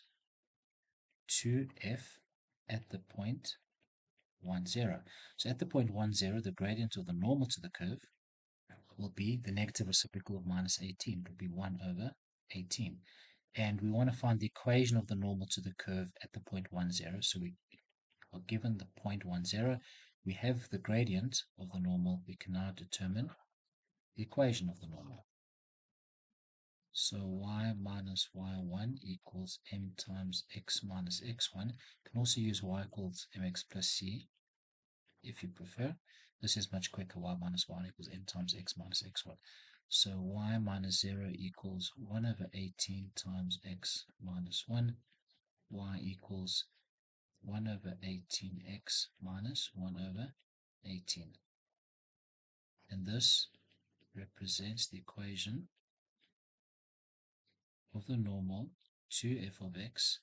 [SPEAKER 1] to f at the point 1, 0. So at the point 1, 0, the gradient of the normal to the curve will be the negative reciprocal of minus 18. It will be 1 over 18. And we want to find the equation of the normal to the curve at the point 1, 0. So we are given the point 1, 0. We have the gradient of the normal. We can now determine the equation of the normal. So y minus y1 equals m times x minus x1. You can also use y equals mx plus c if you prefer. This is much quicker. Y minus y1 equals m times x minus x1. So y minus 0 equals 1 over 18 times x minus 1. Y equals 1 over 18x minus 1 over 18. And this represents the equation of the normal to f of x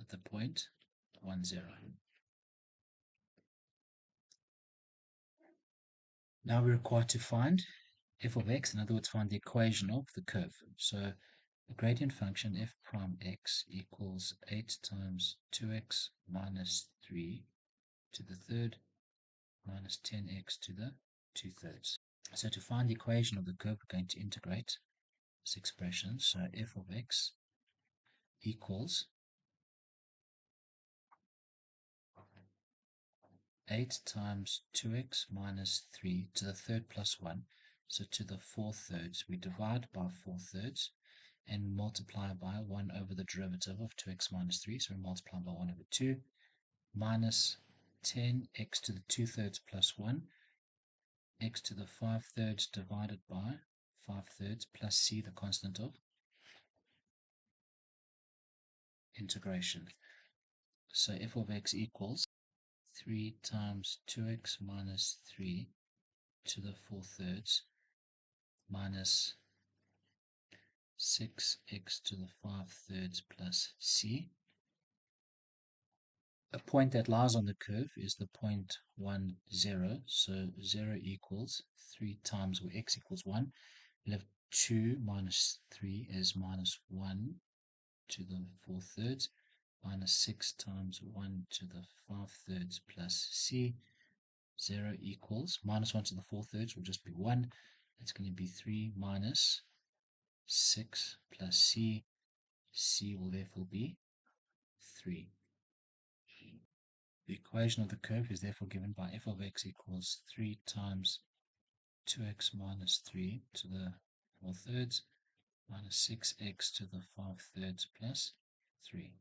[SPEAKER 1] at the point 1, 0. Now we're required to find f of x, in other words, find the equation of the curve. So the gradient function f prime x equals 8 times 2x minus 3 to the third minus 10x to the 2/3. So to find the equation of the curve, we're going to integrate this expression. So f of x equals 8 times 2x minus 3 to the third plus 1, so to the 4/3. We divide by 4/3 and multiply by 1 over the derivative of 2x minus 3, so we multiply by 1 over 2, minus 10x to the 2/3 plus 1, x to the 5/3 divided by 5/3 plus c, the constant of integration. So f of x equals 3 times 2x minus 3 to the 4/3 minus 6x to the 5/3 plus c. A point that lies on the curve is the point 1, 0. So 0 equals 3 times, where x equals 1. We'll have 2 minus 3 is minus 1 to the 4/3 minus 6 times 1 to the 5/3 plus c. 0 equals minus 1 to the 4/3 will just be 1. It's going to be 3 minus 6 plus c. C will therefore be 3. The equation of the curve is therefore given by f of x equals 3 times 2x minus 3 to the 4/3 minus 6x to the 5/3 plus 3.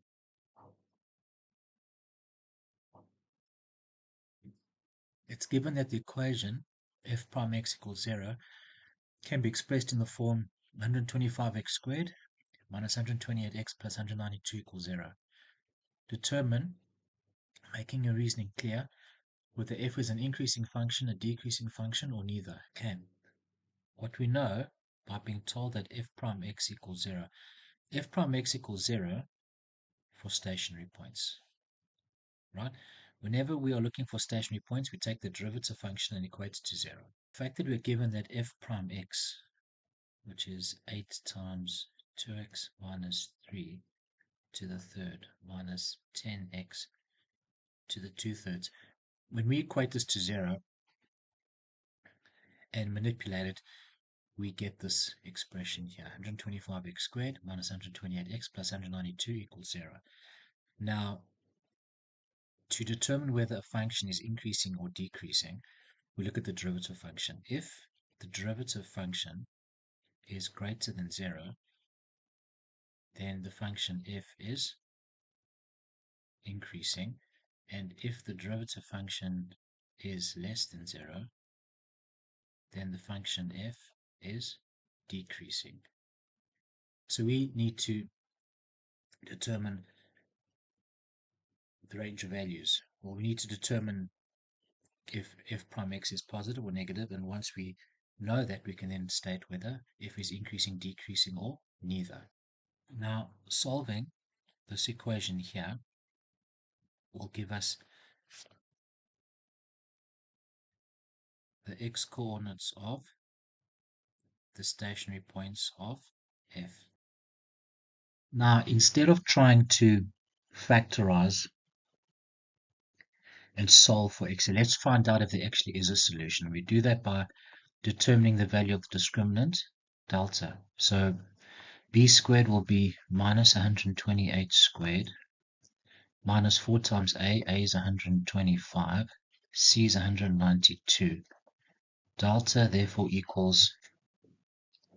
[SPEAKER 1] It's given that the equation f prime x equals 0 can be expressed in the form 125x squared minus 128x plus 192 equals 0. Determine, making your reasoning clear, whether f is an increasing function, a decreasing function, or neither. Can. What we know by being told that f prime x equals 0. F prime x equals 0 for stationary points. Right? Whenever we are looking for stationary points, we take the derivative function and equate it to 0. The fact that we're given that f prime x, which is 8 times 2x minus 3 to the third minus 10x to the 2/3. When we equate this to 0 and manipulate it, we get this expression here, 125x squared minus 128x plus 192 equals 0. Now, to determine whether a function is increasing or decreasing, we look at the derivative function. If the derivative function is greater than 0, then the function f is increasing, and if the derivative function is less than 0, then the function f is decreasing. So we need to determine the range of values, or we need to determine if f prime x is positive or negative, and once we know that, we can then state whether f is increasing, decreasing, or neither. Now, solving this equation here will give us the x coordinates of the stationary points of f. Now, instead of trying to factorize and solve for x, let's find out if there actually is a solution. We do that by determining the value of the discriminant, delta. So b squared will be minus 128 squared minus 4 times a is 125, c is 192. Delta therefore equals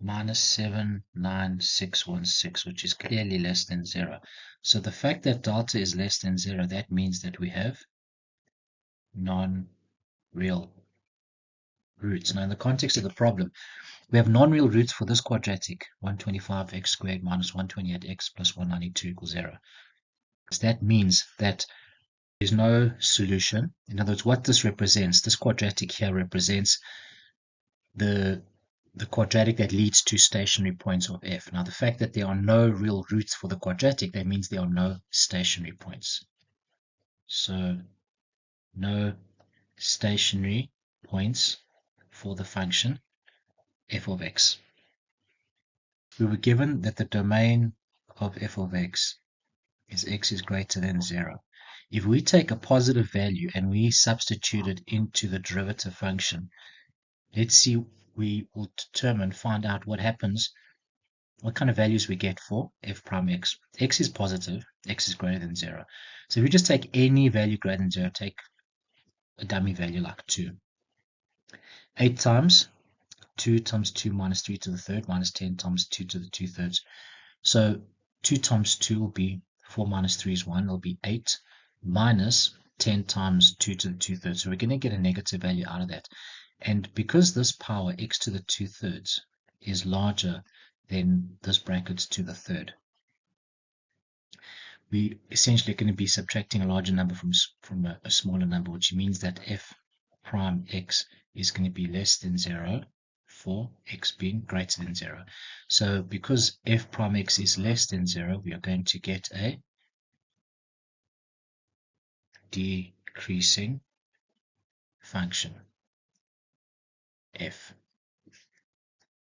[SPEAKER 1] minus 79616, which is clearly less than 0. So the fact that delta is less than 0, that means that we have non-real roots. Now, in the context of the problem, we have non-real roots for this quadratic, 125x squared minus 128x plus 192 equals 0. So that means that there is no solution. In other words, what this represents, this quadratic here represents the quadratic that leads to stationary points of f. Now, the fact that there are no real roots for the quadratic, that means there are no stationary points. So, no stationary points for the function f of x. We were given that the domain of f of x is greater than 0. If we take a positive value and we substitute it into the derivative function, let's see, we will find out what happens, what kind of values we get for f prime x. X is positive, x is greater than 0. So if we just take any value greater than 0, take a dummy value like 2. 8 times 2 times 2 minus 3 to the third minus 10 times 2 to the 2/3. So 2 times 2 will be 4 minus 3 is 1. It'll be 8 minus 10 times 2 to the 2/3. So we're going to get a negative value out of that. And because this power x to the 2/3 is larger than this brackets to the third, we essentially are going to be subtracting a larger number from a smaller number, which means that f prime x is going to be less than 0 for x being greater than 0. So because f prime x is less than 0, we are going to get a decreasing function f